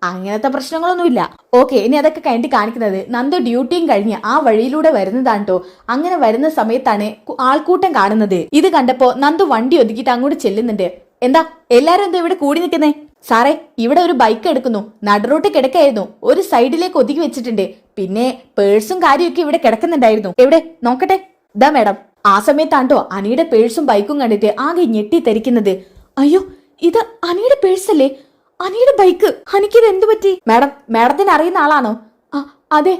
അങ്ങനത്തെ പ്രശ്നങ്ങളൊന്നുമില്ല. ഓക്കെ, ഇനി അതൊക്കെ കഴിഞ്ഞിട്ട് കാണിക്കുന്നത് നന്ദു ഡ്യൂട്ടിയും കഴിഞ്ഞ് ആ വഴിയിലൂടെ വരുന്നതാണ് കേട്ടോ. അങ്ങനെ വരുന്ന സമയത്താണ് ആൾക്കൂട്ടം കാണുന്നത്. ഇത് കണ്ടപ്പോ നന്ദു വണ്ടി ഒതുക്കിയിട്ട് അങ്ങോട്ട് ചെല്ലുന്നുണ്ട്. എന്താ എല്ലാരും എന്താ ഇവിടെ കൂടി നിൽക്കുന്നേ? സാറേ, ഇവിടെ ഒരു ബൈക്ക് എടുക്കുന്നു. നടുറോട്ട് കിടക്കായിരുന്നു. ഒരു സൈഡിലേക്ക് ഒതുക്കി വെച്ചിട്ടുണ്ട്. പിന്നെ പേഴ്സും കാര്യമൊക്കെ ഇവിടെ കിടക്കുന്നുണ്ടായിരുന്നു. എവിടെ നോക്കട്ടെ? ദാ മേഡം. ആ സമയത്താണ്ടോ അനിയുടെ പേഴ്സും ബൈക്കും കണ്ടിട്ട് ആകെ ഞെട്ടി തെറിക്കുന്നത്. അയ്യോ, ഇത് അനിയുടെ പേഴ്സല്ലേ? അനിയുടെ ബൈക്ക്. അനിക്കിത് എന്തു പറ്റി? മാഡത്തിന് അറിയുന്ന ആളാണോ? അതെ,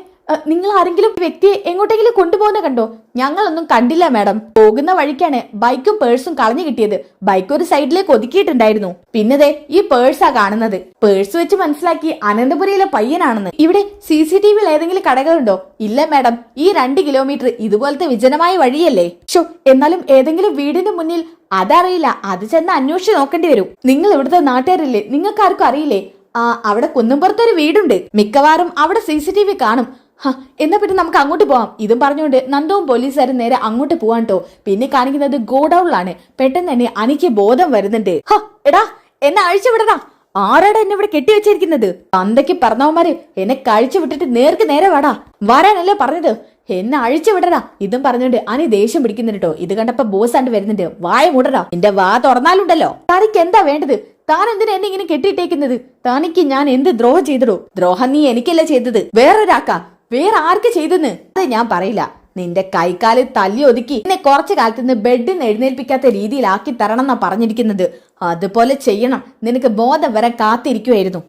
നിങ്ങൾ ആരെങ്കിലും വ്യക്തിയെ എങ്ങോട്ടെങ്കിലും കൊണ്ടുപോകുന്ന കണ്ടോ? ഞങ്ങളൊന്നും കണ്ടില്ല മാഡം. പോകുന്ന വഴിക്കാണ് ബൈക്കും പേഴ്സും കളഞ്ഞു കിട്ടിയത്. ബൈക്ക് ഒരു സൈഡിലേക്ക് ഒതുക്കിയിട്ടുണ്ടായിരുന്നു. പിന്നതേ ഈ പേഴ്സാ കാണുന്നത്. പേഴ്സ് വെച്ച് മനസ്സിലാക്കി അനന്തപുരിയിലെ പയ്യനാണെന്ന്. ഇവിടെ CCTVയിൽ ഏതെങ്കിലും കടകളുണ്ടോ? ഇല്ല മാഡം, ഈ 2 കിലോമീറ്റർ ഇതുപോലത്തെ വിജനമായ വഴിയല്ലേ. ഷോ, എന്നാലും ഏതെങ്കിലും വീടിന്റെ മുന്നിൽ അതറിയില്ല. അത് ചെന്ന് അന്വേഷിച്ച് നോക്കേണ്ടി വരും. നിങ്ങൾ ഇവിടുത്തെ നാട്ടുകാരല്ലേ? നിങ്ങൾക്ക് ആർക്കും അറിയില്ലേ? അവിടെ കുന്നുംപുറത്തൊരു വീടുണ്ട്. മിക്കവാറും അവിടെ CCTV കാണും. എന്നാ പിന്നെ നമുക്ക് അങ്ങോട്ട് പോവാം. ഇതും പറഞ്ഞുകൊണ്ട് നന്ദവും പോലീസുകാരും നേരെ അങ്ങോട്ട് പോവാൻ ട്ടോ. പിന്നെ കാണിക്കുന്നത് ഗോഡൌണിലാണ്. പെട്ടെന്ന് തന്നെ അനിക്ക് ബോധം വരുന്നുണ്ട്. എടാ, എന്നെ അഴിച്ചു വിടടാ. ആരാടാ എന്നെ ഇവിടെ കെട്ടിവെച്ചിരിക്കുന്നത്? തന്തയ്ക്ക് പറഞ്ഞവന്മാര് എന്നെ കഴിച്ചു വിട്ടിട്ട് നേർക്ക് നേരെ വാടാ. വരാനല്ലേ പറഞ്ഞത്? എന്നെ അഴിച്ചു വിടടാ. ഇതും പറഞ്ഞുകൊണ്ട് അനി ദേഷ്യം പിടിക്കുന്നുണ്ട് ട്ടോ. ഇത് കണ്ടപ്പോ ബോസ് ആണ്ട് വരുന്നുണ്ട്. വായ മൂടടാ. നിന്റെ വാ തുറന്നാലുണ്ടല്ലോ. തനിക്ക് എന്താ വേണ്ടത്? താൻ എന്തിനാ എന്നെ ഇങ്ങനെ കെട്ടിയിട്ടേക്കുന്നത്? തനിക്ക് ഞാൻ എന്ത് ദ്രോഹം ചെയ്തിടൂ? ദ്രോഹം നീ എനിക്കല്ല ചെയ്തത്, വേറൊരാക്കാ. വേറെ ആർക്ക് ചെയ്തെന്ന് അത് ഞാൻ പറയില്ല. നിന്റെ കൈക്കാലിൽ തല്ലി ഒതുക്കി എന്നെ കുറച്ചു കാലത്തുനിന്ന് ബെഡിൽ നിന്ന് എഴുന്നേൽപ്പിക്കാത്ത രീതിയിലാക്കി തരണം എന്നാ പറഞ്ഞിരിക്കുന്നത്. അതുപോലെ ചെയ്യണം. നിനക്ക് ബോധം വരെ കാത്തിരിക്കുമായിരുന്നു.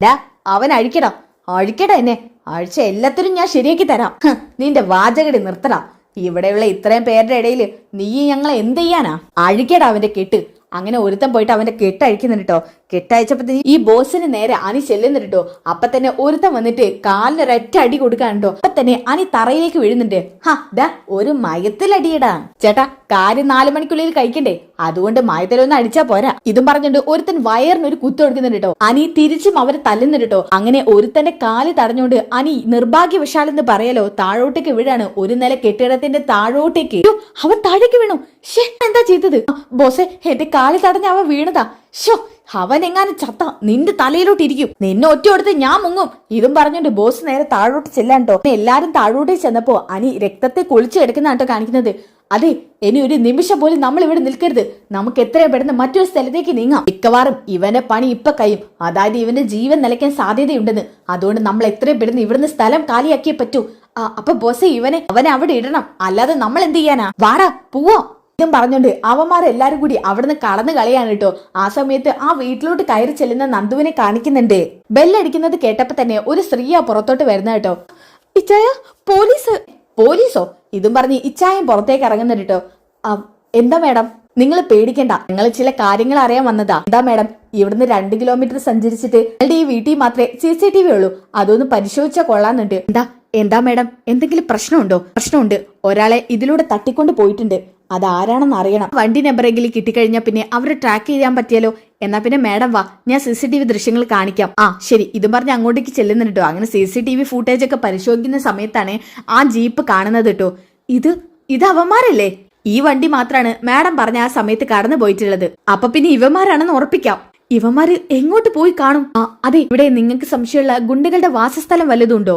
അവൻ അഴിക്കടാ, അഴിക്കടാ എന്നെ. അഴിച്ച എല്ലാത്തിനും ഞാൻ ശരിയാക്കി തരാം. നിന്റെ വാചകടി നിർത്തടാ. ഇവിടെയുള്ള ഇത്രയും പേരുടെ ഇടയിൽ നീ ഞങ്ങളെ എന്ത് ചെയ്യാനാ? അഴിക്കടാ അവന്റെ കെട്ട്. അങ്ങനെ ഒരുത്തൻ പോയിട്ട് അവന്റെ കെട്ടഴിക്കുന്നുണ്ട് കേട്ടോ. കെട്ടയച്ചപ്പോ ഈ ബോസിന് നേരെ അനി ചെല്ലുന്നുണ്ട് കേട്ടോ. അപ്പൊ തന്നെ ഒരുത്തൻ വന്നിട്ട് കാലിനൊരൊറ്റ അടി കൊടുക്കാനുണ്ടോ. അപ്പൊ തന്നെ അനി തറയിലേക്ക് വീഴുന്നുണ്ട്. ഒരു മയത്തിലടിയടാ. ചേട്ടാ, കാര്യം 4 മണിക്കുള്ളിൽ കഴിക്കണ്ടേ? അതുകൊണ്ട് മയത്തിലൊന്നും അടിച്ചാ പോരാ. ഇതും പറഞ്ഞിട്ട് ഒരുത്തൻ വയറിനൊരു കുത്തു കൊടുക്കുന്നുണ്ട് കേട്ടോ. അനി തിരിച്ചും അവരെ തല്ലുന്നുണ്ട് കേട്ടോ. അങ്ങനെ ഒരുത്തന്റെ കാല് തടഞ്ഞുകൊണ്ട് അനി നിർഭാഗ്യവശാലെന്ന് പറയാലോ താഴോട്ടേക്ക് വീഴാണ്. ഒരു നില കെട്ടിടത്തിന്റെ താഴോട്ടേക്ക്. അവൻ താഴേക്ക് വീണു. എന്താ ചെയ്തത്? ബോസെ, എന്റെ കാല് തടഞ്ഞ അവൻ വീണതാ. ഷോ, അവൻ എങ്ങാനും ചത്ത നിന്റെ തലയിലോട്ട് ഇരിക്കും. നിന്നെ ഒറ്റ കൊടുത്ത് ഞാൻ മുങ്ങും. ഇതും പറഞ്ഞോണ്ട് ബോസ് നേരെ താഴോട്ട് ചെല്ലാട്ടോ. എല്ലാരും താഴോട്ടേ ചെന്നപ്പോ അനി രക്തത്തെ കുളിച്ചു കിടക്കുന്നതാട്ടോ കാണിക്കുന്നത്. അതെ, ഇനി ഒരു നിമിഷം പോലും നമ്മൾ ഇവിടെ നിൽക്കരുത്. നമുക്ക് എത്രയും പെട്ടെന്ന് മറ്റൊരു സ്ഥലത്തേക്ക് നീങ്ങാം. മിക്കവാറും ഇവന്റെ പണി ഇപ്പൊ കഴിയും. അതായത് ഇവന്റെ ജീവൻ നിലയ്ക്കാൻ സാധ്യതയുണ്ടെന്ന്. അതുകൊണ്ട് നമ്മൾ എത്രയും പെട്ടെന്ന് ഇവിടുന്ന് സ്ഥലം കാലിയാക്കിയേ പറ്റൂ. അപ്പൊ ബോസെ, അവനെ അവിടെ ഇടണം. അല്ലാതെ നമ്മൾ എന്ത് ചെയ്യാനാ? വാടാ, പോവോ. ഇതും പറഞ്ഞോണ്ട് അവന്മാരെല്ലാരും കൂടി അവിടുന്ന് കടന്നു കളിയാണ് കേട്ടോ. ആ സമയത്ത് ആ വീട്ടിലോട്ട് കയറി ചെല്ലുന്ന നന്ദുവിനെ കാണിക്കുന്നുണ്ട്. ബെല്ലടിക്കുന്നത് കേട്ടപ്പോ തന്നെ ഒരു സ്ത്രീയാ പുറത്തോട്ട് വരുന്ന കേട്ടോ. ഇച്ചായ, പോലീസോ? ഇതും പറഞ്ഞ് ഇച്ചായം പുറത്തേക്ക് ഇറങ്ങുന്നുണ്ട് കേട്ടോ. എന്താ മേഡം? നിങ്ങൾ പേടിക്കണ്ട, നിങ്ങൾ ചില കാര്യങ്ങൾ അറിയാൻ വന്നതാ. എന്താ മേഡം? ഇവിടുന്ന് 2 കിലോമീറ്റർ സഞ്ചരിച്ചിട്ട് നിങ്ങളുടെ ഈ വീട്ടിൽ മാത്രമേ CCTV ഉള്ളൂ. അതൊന്ന് പരിശോധിച്ചാൽ കൊള്ളാന്നുണ്ട്. എന്താ മേഡം, എന്തെങ്കിലും പ്രശ്നമുണ്ടോ? പ്രശ്നമുണ്ട്. ഒരാളെ ഇതിലൂടെ തട്ടിക്കൊണ്ട് പോയിട്ടുണ്ട്. അതാരാണെന്ന് അറിയണം. വണ്ടി നമ്പറെങ്കിലും കിട്ടിക്കഴിഞ്ഞാൽ പിന്നെ അവരെ ട്രാക്ക് ചെയ്യാൻ പറ്റിയാലോ? എന്നാ പിന്നെ മേഡം വാ, ഞാൻ CCTV ദൃശ്യങ്ങൾ കാണിക്കാം. ശരി. ഇതും പറഞ്ഞ് അങ്ങോട്ടേക്ക് ചെല്ലുന്നുണ്ട് കേട്ടോ. അങ്ങനെ CCTV ഫുട്ടേജ് ഒക്കെ പരിശോധിക്കുന്ന സമയത്താണ് ആ ജീപ്പ് കാണുന്നത് കേട്ടോ. ഇത് അവന്മാരല്ലേ? ഈ വണ്ടി മാത്രമാണ് മാഡം പറഞ്ഞ ആ സമയത്ത് കടന്നു പോയിട്ടുള്ളത്. അപ്പൊ പിന്നെ ഇവന്മാരാണെന്ന് ഉറപ്പിക്കാം. ഇവന്മാര് എങ്ങോട്ട് പോയി കാണും? അതെ, ഇവിടെ നിങ്ങൾക്ക് സംശയമുള്ള ഗുണ്ടകളുടെ വാസസ്ഥലം വല്ലതുണ്ടോ?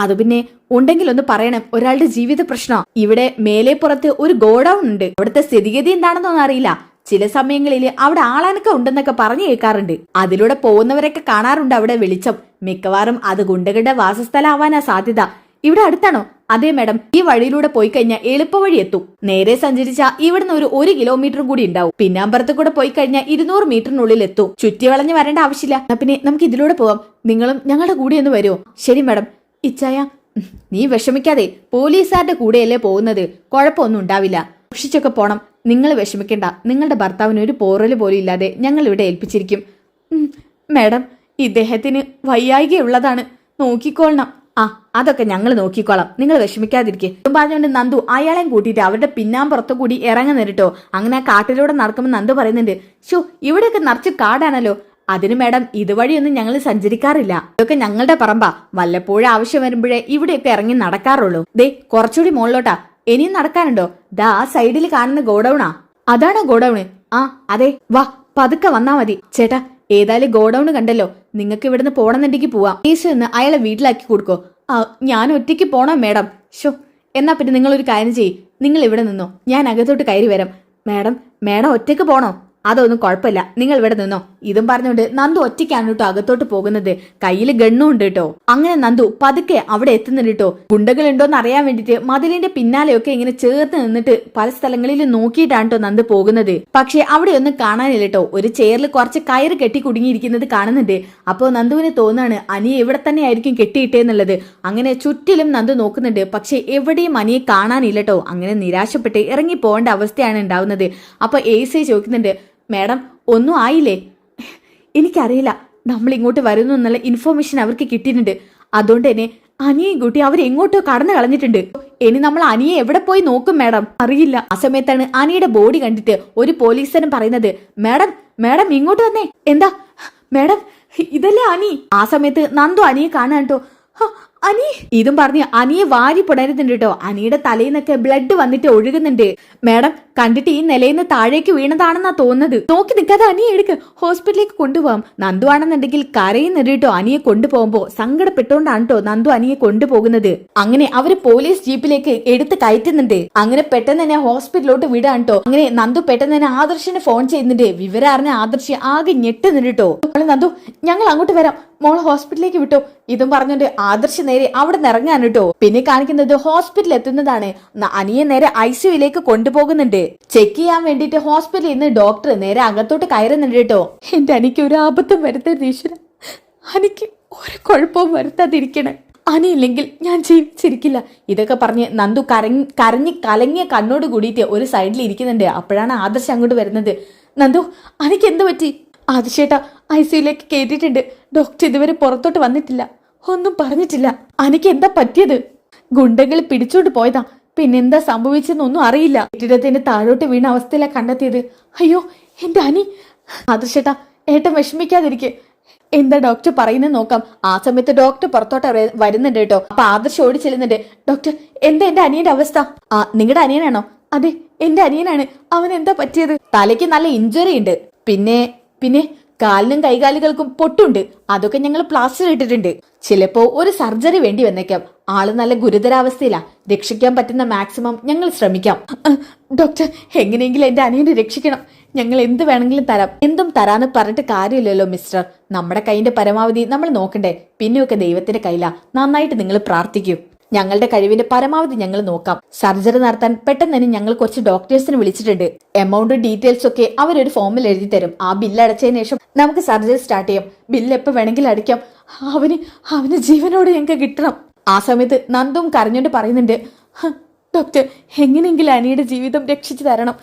അത് പിന്നെ ഉണ്ടെങ്കിൽ ഒന്ന് പറയണം. ഒരാളുടെ ജീവിത പ്രശ്നം. ഇവിടെ മേലെ പുറത്ത് ഒരു ഗോഡൌൺ ഉണ്ട്. അവിടുത്തെ സ്ഥിതിഗതി എന്താണെന്നൊന്നും അറിയില്ല. ചില സമയങ്ങളിൽ അവിടെ ആളനക്കം ഉണ്ടെന്നൊക്കെ പറഞ്ഞു കേൾക്കാറുണ്ട്. അതിലൂടെ പോകുന്നവരൊക്കെ കാണാറുണ്ട് അവിടെ വെളിച്ചം. മിക്കവാറും അത് ഗുണ്ടകളുടെ വാസസ്ഥലം ആവാനാ സാധ്യത. ഇവിടെ അടുത്താണോ? അതെ മാഡം, ഈ വഴിയിലൂടെ പോയി കഴിഞ്ഞാൽ എളുപ്പവഴി എത്തും. നേരെ സഞ്ചരിച്ച ഇവിടുന്ന് ഒരു 1 കിലോമീറ്റർ കൂടി ഉണ്ടാവും. പിന്നാമ്പുറത്ത് കൂടെ പോയി കഴിഞ്ഞാൽ 200 മീറ്ററിനുള്ളിൽ എത്തും. ചുറ്റി വളഞ്ഞ് വരേണ്ട ആവശ്യമില്ല. പിന്നെ നമുക്ക് ഇതിലൂടെ പോവാം. നിങ്ങളും ഞങ്ങളുടെ കൂടെ ഒന്ന് വരുമോ? ശരി മാഡം. ഇച്ചായ, നീ വിഷമിക്കാതെ. പോലീസുകാരുടെ കൂടെയല്ലേ പോകുന്നത്, കുഴപ്പമൊന്നും ഉണ്ടാവില്ല. സൂക്ഷിച്ചൊക്കെ പോണം. നിങ്ങൾ വിഷമിക്കണ്ട. നിങ്ങളുടെ ഭർത്താവിന് ഒരു പോറല് പോലും ഇല്ലാതെ ഞങ്ങൾ ഇവിടെ ഏൽപ്പിച്ചിരിക്കും. മാഡം, ഇദ്ദേഹത്തിന് വയ്യായികയുള്ളതാണ്, നോക്കിക്കോളണം. അതൊക്കെ ഞങ്ങൾ നോക്കിക്കോളാം, നിങ്ങൾ വിഷമിക്കാതിരിക്കെ. പറഞ്ഞുകൊണ്ട് നന്ദു അയാളെയും കൂട്ടിയിട്ട് അവരുടെ പിന്നാമ്പുറത്തു കൂടി ഇറങ്ങുന്നിട്ടോ. അങ്ങനെ ആ കാട്ടിലൂടെ നടക്കുമ്പോൾ നന്ദു പറയുന്നുണ്ട്, ഇവിടെയൊക്കെ നിറച്ച് കാടാണല്ലോ. അതിന് മേഡം, ഇതുവഴിയൊന്നും ഞങ്ങൾ സഞ്ചരിക്കാറില്ല. ഇതൊക്കെ ഞങ്ങളുടെ പറമ്പാ. വല്ലപ്പോഴും ആവശ്യം വരുമ്പോഴേ ഇവിടെയൊക്കെ ഇറങ്ങി നടക്കാറുള്ളൂ. ദേ, കുറച്ചുകൂടി മുകളിലോട്ടാ. ഇനിയും നടക്കാനുണ്ടോ? ആ സൈഡിൽ കാണുന്ന ഗോഡൌണാ. അതാണോ ഗോഡൌണ്? അതെ. വാ, പതുക്കെ വന്നാ മതി. ചേട്ടാ, ഏതായാലും ഗോഡൌൺ കണ്ടല്ലോ. നിങ്ങൾക്ക് ഇവിടുന്ന് പോണെന്നുണ്ടെങ്കിൽ പോവാം. ഈശോ എന്ന് അയാളെ വീട്ടിലാക്കി കൊടുക്കോ. ഞാൻ ഒറ്റയ്ക്ക് പോണം മേഡം. എന്നാ പിന്നെ നിങ്ങളൊരു കാര്യം ചെയ്യ്. നിങ്ങൾ ഇവിടെ നിന്നോ, ഞാൻ അകത്തോട്ട് കയറി വരാം. മേഡം ഒറ്റയ്ക്ക് പോണോ? അതൊന്നും കുഴപ്പമില്ല, നിങ്ങൾ ഇവിടെ നിന്നോ. ഇതും പറഞ്ഞുകൊണ്ട് നന്ദു ഒറ്റയ്ക്കാണ് കേട്ടോ അകത്തോട്ട് പോകുന്നത്. കയ്യിൽ ഗണ്ണും ഉണ്ട് കേട്ടോ. അങ്ങനെ നന്ദു പതുക്കെ അവിടെ എത്തുന്നുണ്ട് കേട്ടോ. ഗുണ്ടകൾ ഉണ്ടോന്ന് അറിയാൻ വേണ്ടിട്ട് മതിലിന്റെ പിന്നാലെയൊക്കെ ഇങ്ങനെ ചേർത്ത് നിന്നിട്ട് പല സ്ഥലങ്ങളിൽ നോക്കിയിട്ടാണ് കേട്ടോ നന്ദു പോകുന്നത്. പക്ഷെ അവിടെ ഒന്നും കാണാനില്ല കേട്ടോ. ഒരു ചെയറിൽ കുറച്ച് കയറ് കെട്ടി കുടുങ്ങിയിരിക്കുന്നത് കാണുന്നുണ്ട്. അപ്പോ നന്ദുവിന് തോന്നാണ് അനിയെ ഇവിടെ തന്നെ ആയിരിക്കും കെട്ടിയിട്ടേന്നുള്ളത്. അങ്ങനെ ചുറ്റിലും നന്ദു നോക്കുന്നുണ്ട്. പക്ഷെ എവിടെയും അനിയെ കാണാനില്ല കേട്ടോ. അങ്ങനെ നിരാശപ്പെട്ട് ഇറങ്ങി പോകേണ്ട അവസ്ഥയാണ് ഉണ്ടാവുന്നത്. അപ്പൊ എസ് ഐ ചോദിക്കുന്നുണ്ട്, മാഡം ഒന്നും ആയില്ലേ? എനിക്കറിയില്ല, നമ്മൾ ഇങ്ങോട്ട് വരുന്നു എന്നുള്ള ഇൻഫോർമേഷൻ അവർക്ക് കിട്ടിയിട്ടുണ്ട്. അതുകൊണ്ട് തന്നെ അനിയെ കൂട്ടി അവരെങ്ങോട്ടോ കടന്നു കളഞ്ഞിട്ടുണ്ട്. ഇനി നമ്മൾ അനിയെ എവിടെ പോയി നോക്കും മാഡം? അറിയില്ല. ആ സമയത്താണ് അനിയുടെ ബോഡി കണ്ടിട്ട് ഒരു പോലീസുകാരൻ പറയുന്നത്, മാഡം മാഡം ഇങ്ങോട്ട് വന്നേ. എന്താ മാഡം, ഇതല്ലേ അനി? ആ സമയത്ത് നന്ദു അനിയെ കാണാൻ കേട്ടോ. അനി ഇതും പറഞ്ഞ് അനിയെ വാരി പുണരുന്നുണ്ട് കേട്ടോ. അനിയുടെ തലയിൽ നിന്നൊക്കെ ബ്ലഡ് വന്നിട്ട് ഒഴുകുന്നുണ്ട്. മാഡം കണ്ടിട്ട് ഈ നിലയിൽ നിന്ന് താഴേക്ക് വീണതാണെന്നാ തോന്നുന്നത്. നോക്കി നിൽക്കാതെ അനിയെ എടുക്ക്, ഹോസ്പിറ്റലിലേക്ക് കൊണ്ടുപോകാം. നന്ദു ആണെന്നുണ്ടെങ്കിൽ കരയുന്നുണ്ട് കേട്ടോ. അനിയെ കൊണ്ടുപോകുമ്പോ സങ്കടപ്പെട്ടുകൊണ്ടാണ് കേട്ടോ നന്ദു അനിയെ കൊണ്ടുപോകുന്നത്. അങ്ങനെ അവര് പോലീസ് ജീപ്പിലേക്ക് എടുത്ത് കയറ്റുന്നുണ്ട്. അങ്ങനെ പെട്ടെന്ന് തന്നെ ഹോസ്പിറ്റലിലോട്ട് വിടാൻ കേട്ടോ. അങ്ങനെ നന്ദു പെട്ടെന്ന് തന്നെ ആദർശിനെ ഫോൺ ചെയ്യുന്നുണ്ട്. വിവരം അറിഞ്ഞ ആദർശ് ആകെ ഞെട്ടുന്നുണ്ട് കേട്ടോ. നന്ദു ഞങ്ങൾ അങ്ങോട്ട് വരാം, മോളെ ഹോസ്പിറ്റലിലേക്ക് വിട്ടോ. ഇതും പറഞ്ഞിട്ട് ആദർശ് നേരെ അവിടെ നിന്ന് ഇറങ്ങാൻ കേട്ടോ. പിന്നെ കാണിക്കുന്നത് ഹോസ്പിറ്റലിൽ എത്തുന്നതാണ്. അനിയെ നേരെ ICUയിലേക്ക് കൊണ്ടുപോകുന്നുണ്ട്. ചെക്ക് ചെയ്യാൻ വേണ്ടിട്ട് ഹോസ്പിറ്റലിൽ നിന്ന് ഡോക്ടർ നേരെ അകത്തോട്ട് കയറുന്നുണ്ട് കേട്ടോ. എന്റെ അനിക്ക് ഒരു ആപത്തും വരുത്തരുത് ഈശ്വര, അനിക്ക് ഒരു കുഴപ്പവും വരുത്താതിരിക്കണേ. അനിയില്ലെങ്കിൽ ഞാൻ ജീവിച്ചിരിക്കില്ല. ഇതൊക്കെ പറഞ്ഞ് നന്ദു കരഞ്ഞ് കലങ്ങിയ കണ്ണോട് കൂടിയിട്ട് ഒരു സൈഡിൽ ഇരിക്കുന്നുണ്ട്. അപ്പോഴാണ് ആദർശ് അങ്ങോട്ട് വരുന്നത്. നന്ദു അനിക്ക് എന്ത് പറ്റി? ആദിശേട്ടാ ICUയിലേക്ക് കയറ്റിയിട്ടുണ്ട്. ഡോക്ടർ ഇതുവരെ പുറത്തോട്ട് വന്നിട്ടില്ല, ഒന്നും പറഞ്ഞിട്ടില്ല. അനിക്ക് എന്താ പറ്റിയത്? ഗുണ്ടകൾ പിടിച്ചോണ്ട് പോയതാ, പിന്നെന്താ സംഭവിച്ചെന്നൊന്നും അറിയില്ല. കെട്ടിടത്തിന്റെ താഴോട്ട് വീണ അവസ്ഥയിലാണ് കണ്ടെത്തിയത്. അയ്യോ എന്റെ അനി. ആദിശേട്ടാ ഏട്ടൻ വിഷമിക്കാതിരിക്കെ, എന്താ ഡോക്ടർ പറയുന്നത് നോക്കാം. ആ സമയത്ത് ഡോക്ടർ പുറത്തോട്ട് വരുന്നുണ്ട് കേട്ടോ. അപ്പൊ ആദർശ് ഓടി ചെല്ലുന്നുണ്ട്. ഡോക്ടർ എന്താ എന്റെ അനിയന്റെ അവസ്ഥ? നിങ്ങളുടെ അനിയനാണോ? അതെ എന്റെ അനിയനാണ്. അവൻ എന്താ പറ്റിയത്? തലയ്ക്ക് നല്ല ഇഞ്ചുറി ഉണ്ട്. പിന്നെ കാലിനും കൈകാലുകൾക്കും പൊട്ടുണ്ട്. അതൊക്കെ ഞങ്ങൾ പ്ലാസ്റ്റർ ഇട്ടിട്ടുണ്ട്. ചിലപ്പോ ഒരു സർജറി വേണ്ടി വന്നേക്കാം. ആള് നല്ല ഗുരുതരാവസ്ഥയിലാ. രക്ഷിക്കാൻ പറ്റുന്ന മാക്സിമം ഞങ്ങൾ ശ്രമിക്കാം. ഡോക്ടർ എങ്ങനെയെങ്കിലും എന്റെ അനിയനെ രക്ഷിക്കണം. ഞങ്ങൾ എന്ത് വേണമെങ്കിലും തരാം. എന്തും തരാന്ന് പറഞ്ഞിട്ട് കാര്യമില്ലല്ലോ മിസ്റ്റർ. നമ്മുടെ കൈന്റെ പരമാവധി നമ്മൾ നോക്കണ്ടേ? പിന്നെയൊക്കെ ദൈവത്തിന്റെ കയ്യിലാ. നന്നായിട്ട് നിങ്ങൾ പ്രാർത്ഥിക്കൂ. ഞങ്ങളുടെ കഴിവിന്റെ പരമാവധി ഞങ്ങൾ നോക്കാം. സർജറി നടത്താൻ പെട്ടെന്ന് തന്നെ ഞങ്ങൾ കുറച്ച് ഡോക്ടേഴ്സിനെ വിളിച്ചിട്ടുണ്ട്. എമൗണ്ട് ഡീറ്റെയിൽസ് ഒക്കെ അവരൊരു ഫോമിൽ എഴുതി തരും. ആ ബില്ല് അടച്ചതിന് ശേഷം നമുക്ക് സർജറി സ്റ്റാർട്ട് ചെയ്യാം. ബില്ല് എപ്പോൾ വേണമെങ്കിലും അടിക്കാം. അവന് ജീവനോട് ഞങ്ങൾക്ക് കിട്ടണം. ആ സമയത്ത് നന്ദും കരഞ്ഞോണ്ട് പറയുന്നുണ്ട്, ഡോക്ടർ എങ്ങനെയെങ്കിലും അനിയുടെ ജീവിതം രക്ഷിച്ചു തരണം.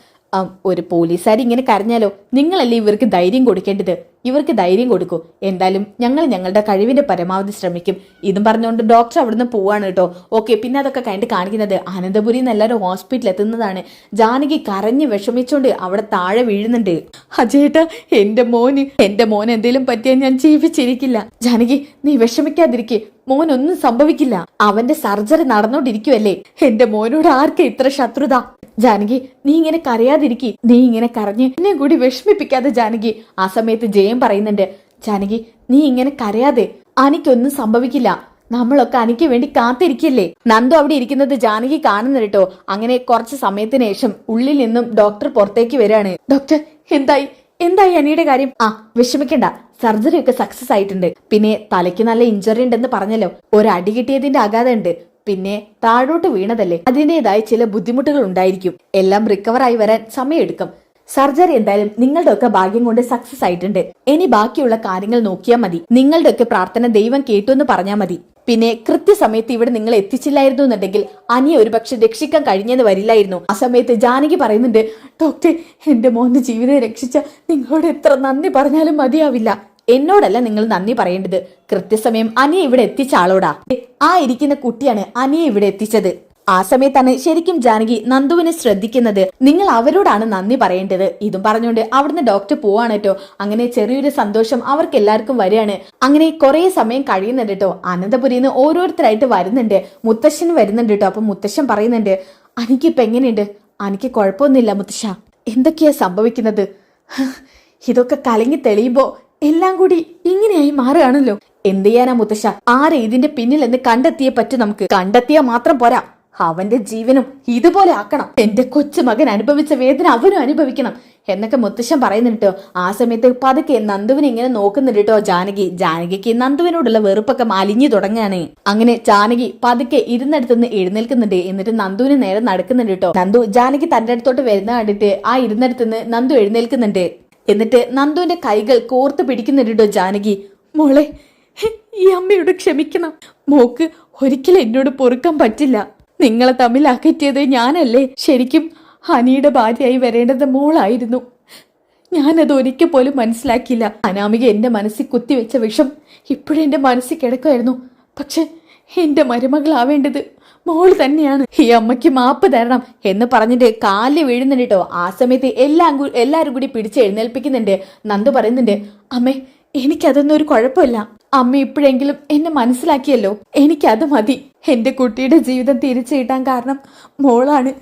ഒരു പോലീസുകാർ ഇങ്ങനെ കരഞ്ഞാലോ? നിങ്ങളല്ലേ ഇവർക്ക് ധൈര്യം കൊടുക്കേണ്ടത്. ഇവർക്ക് ധൈര്യം കൊടുക്കൂ. എന്തായാലും ഞങ്ങൾ ഞങ്ങളുടെ കഴിവിന്റെ പരമാവധി ശ്രമിക്കും. ഇതും പറഞ്ഞുകൊണ്ട് ഡോക്ടർ അവിടുന്ന് പോവാണ് കേട്ടോ. ഓക്കെ, പിന്നെ അതൊക്കെ കഴിഞ്ഞിട്ട് കാണിക്കുന്നത് അനന്തപുരിയിൽ നിന്ന് എല്ലാവരും ഹോസ്പിറ്റലിൽ എത്തുന്നതാണ്. ജാനകി കരഞ്ഞ് വിഷമിച്ചോണ്ട് അവിടെ താഴെ വീഴുന്നുണ്ട്. അജയേട്ടാ എന്റെ മോൻ എന്തേലും പറ്റിയാൽ ഞാൻ ജീവിച്ചിരിക്കില്ല. ജാനകി നീ വിഷമിക്കാതിരിക്കേ, മോനൊന്നും സംഭവിക്കില്ല. അവന്റെ സർജറി നടന്നോണ്ടിരിക്കുവല്ലേ. എന്റെ മോനോട് ആർക്കാ ഇത്ര ശത്രുത? ജാനകി നീ ഇങ്ങനെ കരയാതിരിക്കി. നീ ഇങ്ങനെ കരഞ്ഞ് എന്നെ കൂടി വിഷമിപ്പിക്കാതെ ജാനകി. ആ സമയത്ത് ജയം പറയുന്നുണ്ട്, ജാനകി നീ ഇങ്ങനെ കരയാതെ, അനിക്കൊന്നും സംഭവിക്കില്ല. നമ്മളൊക്കെ അനിക്ക് വേണ്ടി കാത്തിരിക്കല്ലേ. നന്ദു അവിടെ ഇരിക്കുന്നത് ജാനകി കാണുന്നു കേട്ടോ. അങ്ങനെ കുറച്ച് സമയത്തിന് ശേഷം ഉള്ളിൽ നിന്നും ഡോക്ടർ പുറത്തേക്ക് വരികയാണ്. ഡോക്ടർ എന്തായി അനിയുടെ കാര്യം? വിഷമിക്കണ്ട, സർജറി ഒക്കെ സക്സസ് ആയിട്ടുണ്ട്. പിന്നെ തലയ്ക്ക് നല്ല ഇഞ്ചറി ഉണ്ടെന്ന് പറഞ്ഞല്ലോ. ഒരടി കിട്ടിയതിന്റെ ആഘാതം ഉണ്ട്. പിന്നെ താഴോട്ട് വീണതല്ലേ, അതിൻ്റെതായ ചില ബുദ്ധിമുട്ടുകൾ ഉണ്ടായിരിക്കും. എല്ലാം റിക്കവറായി വരാൻ സമയമെടുക്കും. സർജറി എന്തായാലും നിങ്ങളുടെ ഒക്കെ ഭാഗ്യം കൊണ്ട് സക്സസ് ആയിട്ടുണ്ട്. ഇനി ബാക്കിയുള്ള കാര്യങ്ങൾ നോക്കിയാൽ മതി. നിങ്ങളുടെ ഒക്കെ പ്രാർത്ഥന ദൈവം കേട്ടു എന്ന് പറഞ്ഞാൽ മതി. പിന്നെ കൃത്യസമയത്ത് ഇവിടെ നിങ്ങൾ എത്തിച്ചില്ലായിരുന്നു എന്നുണ്ടെങ്കിൽ അനിയെ ഒരു പക്ഷെ രക്ഷിക്കാൻ കഴിഞ്ഞെന്ന് വരില്ലായിരുന്നു. ആ സമയത്ത് ജാനകി പറയുന്നുണ്ട്, ഡോക്ടർ എന്റെ മോന്റെ ജീവിതം രക്ഷിച്ച നിങ്ങളോട് എത്ര നന്ദി പറഞ്ഞാലും മതിയാവില്ല. എന്നോടല്ല നിങ്ങൾ നന്ദി പറയേണ്ടത്, കൃത്യസമയം അനിയെ ഇവിടെ എത്തിച്ച ആളോടാ. ആ ഇരിക്കുന്ന കുട്ടിയാണ് അനിയെ ഇവിടെ എത്തിച്ചത്. ആ സമയത്താണ് ശരിക്കും ജാനകി നന്ദുവിനെ ശ്രദ്ധിക്കുന്നത്. നിങ്ങൾ അവരോടാണ് നന്ദി പറയേണ്ടത്. ഇതും പറഞ്ഞുകൊണ്ട് അവിടുന്ന് ഡോക്ടർ പോവാണ് കേട്ടോ. അങ്ങനെ ചെറിയൊരു സന്തോഷം അവർക്ക് എല്ലാവർക്കും വരികയാണ്. അങ്ങനെ കുറെ സമയം കഴിയുന്നുണ്ട് കേട്ടോ. അനന്തപുരിയിൽ നിന്ന് ഓരോരുത്തരായിട്ട് വരുന്നുണ്ട്. മുത്തശ്ശൻ വരുന്നുണ്ട് കേട്ടോ. അപ്പൊ മുത്തശ്ശൻ പറയുന്നുണ്ട്, അനിക്കിപ്പൊ എങ്ങനെയുണ്ട്? അനിക്ക് കുഴപ്പമൊന്നുമില്ല മുത്തശ്ശ. എന്തൊക്കെയാ സംഭവിക്കുന്നത്? ഇതൊക്കെ കലങ്ങി തെളിയുമ്പോ എല്ലാം കൂടി ഇങ്ങനെയായി മാറുകയാണല്ലോ. എന്ത് ചെയ്യാനാ മുത്തശ്ശ? ആരെ ഇതിന്റെ പിന്നിൽ എന്ന് കണ്ടെത്തിയേ പറ്റൂ. നമുക്ക് കണ്ടെത്തിയാ മാത്രം പോരാ, അവന്റെ ജീവനും ഇതുപോലെ ആക്കണം. എന്റെ കൊച്ചുമകൻ അനുഭവിച്ച വേദന അവനും അനുഭവിക്കണം എന്നൊക്കെ മുത്തശ്ശൻ പറയുന്നുണ്ട് കേട്ടോ. ആ സമയത്ത് പതുക്കെ നന്ദുവിനെ ഇങ്ങനെ നോക്കുന്നുണ്ട് കേട്ടോ ജാനകിക്ക് നന്ദുവിനോടുള്ള വെറുപ്പൊക്കെ അലിഞ്ഞു തുടങ്ങുകയാണ്. അങ്ങനെ ജാനകി പതുക്കെ ഇരുന്നിടത്തുനിന്ന് എഴുന്നേൽക്കുന്നുണ്ട്. എന്നിട്ട് നന്ദുവിന് നേരെ നടക്കുന്നുണ്ട് കേട്ടോ. നന്ദു ജാനകി തന്റെ അടുത്തോട്ട് വരുന്ന കണ്ടിട്ട് ആ ഇരുന്നിടത്തുനിന്ന് നന്ദു എഴുന്നേൽക്കുന്നുണ്ട്. എന്നിട്ട് നന്ദുവിന്റെ കൈകൾ കോർത്ത് പിടിക്കുന്നുണ്ട് കേട്ടോ ജാനകി. മോളെ, ഈ അമ്മയോട് ക്ഷമിക്കണം. മോക്ക് ഒരിക്കലും എന്നോട് പൊറുക്കാൻ പറ്റില്ല. നിങ്ങളെ തമ്മിൽ അകറ്റിയത് ഞാനല്ലേ. ശരിക്കും ഹനിയുടെ ഭാര്യയായി വരേണ്ടത് മോളായിരുന്നു. ഞാനത് ഒരിക്കൽ പോലും മനസ്സിലാക്കിയില്ല. അനാമിക എന്റെ മനസ്സിൽ കുത്തിവെച്ച വിഷം ഇപ്പോഴെന്റെ മനസ്സിൽ കിടക്കുമായിരുന്നു. പക്ഷെ എന്റെ മരുമകളാവേണ്ടത് മോൾ തന്നെയാണ്. ഈ അമ്മയ്ക്ക് മാപ്പ് തരണം എന്ന് പറഞ്ഞിട്ട് കാലിൽ വീഴുന്നുണ്ട് കേട്ടോ. ആ സമയത്ത് എല്ലാരും കൂടി പിടിച്ച് എഴുന്നേൽപ്പിക്കുന്നുണ്ട്. നന്ദു പറയുന്നുണ്ട്, അമ്മേ എനിക്കതൊന്നും ഒരു കുഴപ്പമില്ല. അമ്മ ഇപ്പോഴെങ്കിലും എന്നെ മനസ്സിലാക്കിയല്ലോ, എനിക്കത് മതി. എന്റെ കുട്ടിയുടെ ജീവിതം തിരിച്ചു കിട്ടാൻ കാരണം മോളാണ്.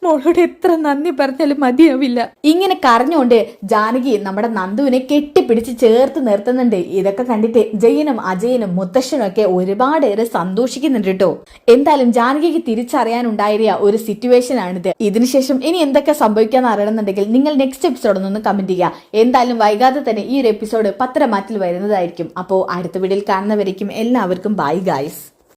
മോളോട് എത്ര നന്ദി പറഞ്ഞാലും മതിയാവില്ല. ഇങ്ങനെ കരഞ്ഞുകൊണ്ട് ജാനകി നമ്മുടെ നന്ദുവിനെ കെട്ടിപ്പിടിച്ച് ചേർത്ത് നിർത്തുന്നുണ്ട്. ഇതൊക്കെ കണ്ടിട്ട് ജയനും അജയനും മുത്തശ്ശനും ഒക്കെ ഒരുപാടേറെ സന്തോഷിക്കുന്നുണ്ട് കേട്ടോ. എന്തായാലും ജാനകിക്ക് തിരിച്ചറിയാനുണ്ടായ ഒരു സിറ്റുവേഷൻ ആണിത്. ഇതിനുശേഷം ഇനി എന്തൊക്കെ സംഭവിക്കാന്ന് അറിയണമെന്നുണ്ടെങ്കിൽ നിങ്ങൾ നെക്സ്റ്റ് എപ്പിസോഡൊന്ന് കമന്റ് ചെയ്യുക. എന്തായാലും വൈകാതെ തന്നെ ഈ ഒരു എപ്പിസോഡ് പത്രമാറ്റിൽ വരുന്നതായിരിക്കും. അപ്പോൾ അടുത്ത വീഡിയോയിൽ കാണുന്നവരേക്കും എല്ലാവർക്കും ബൈ ഗായ്സ്.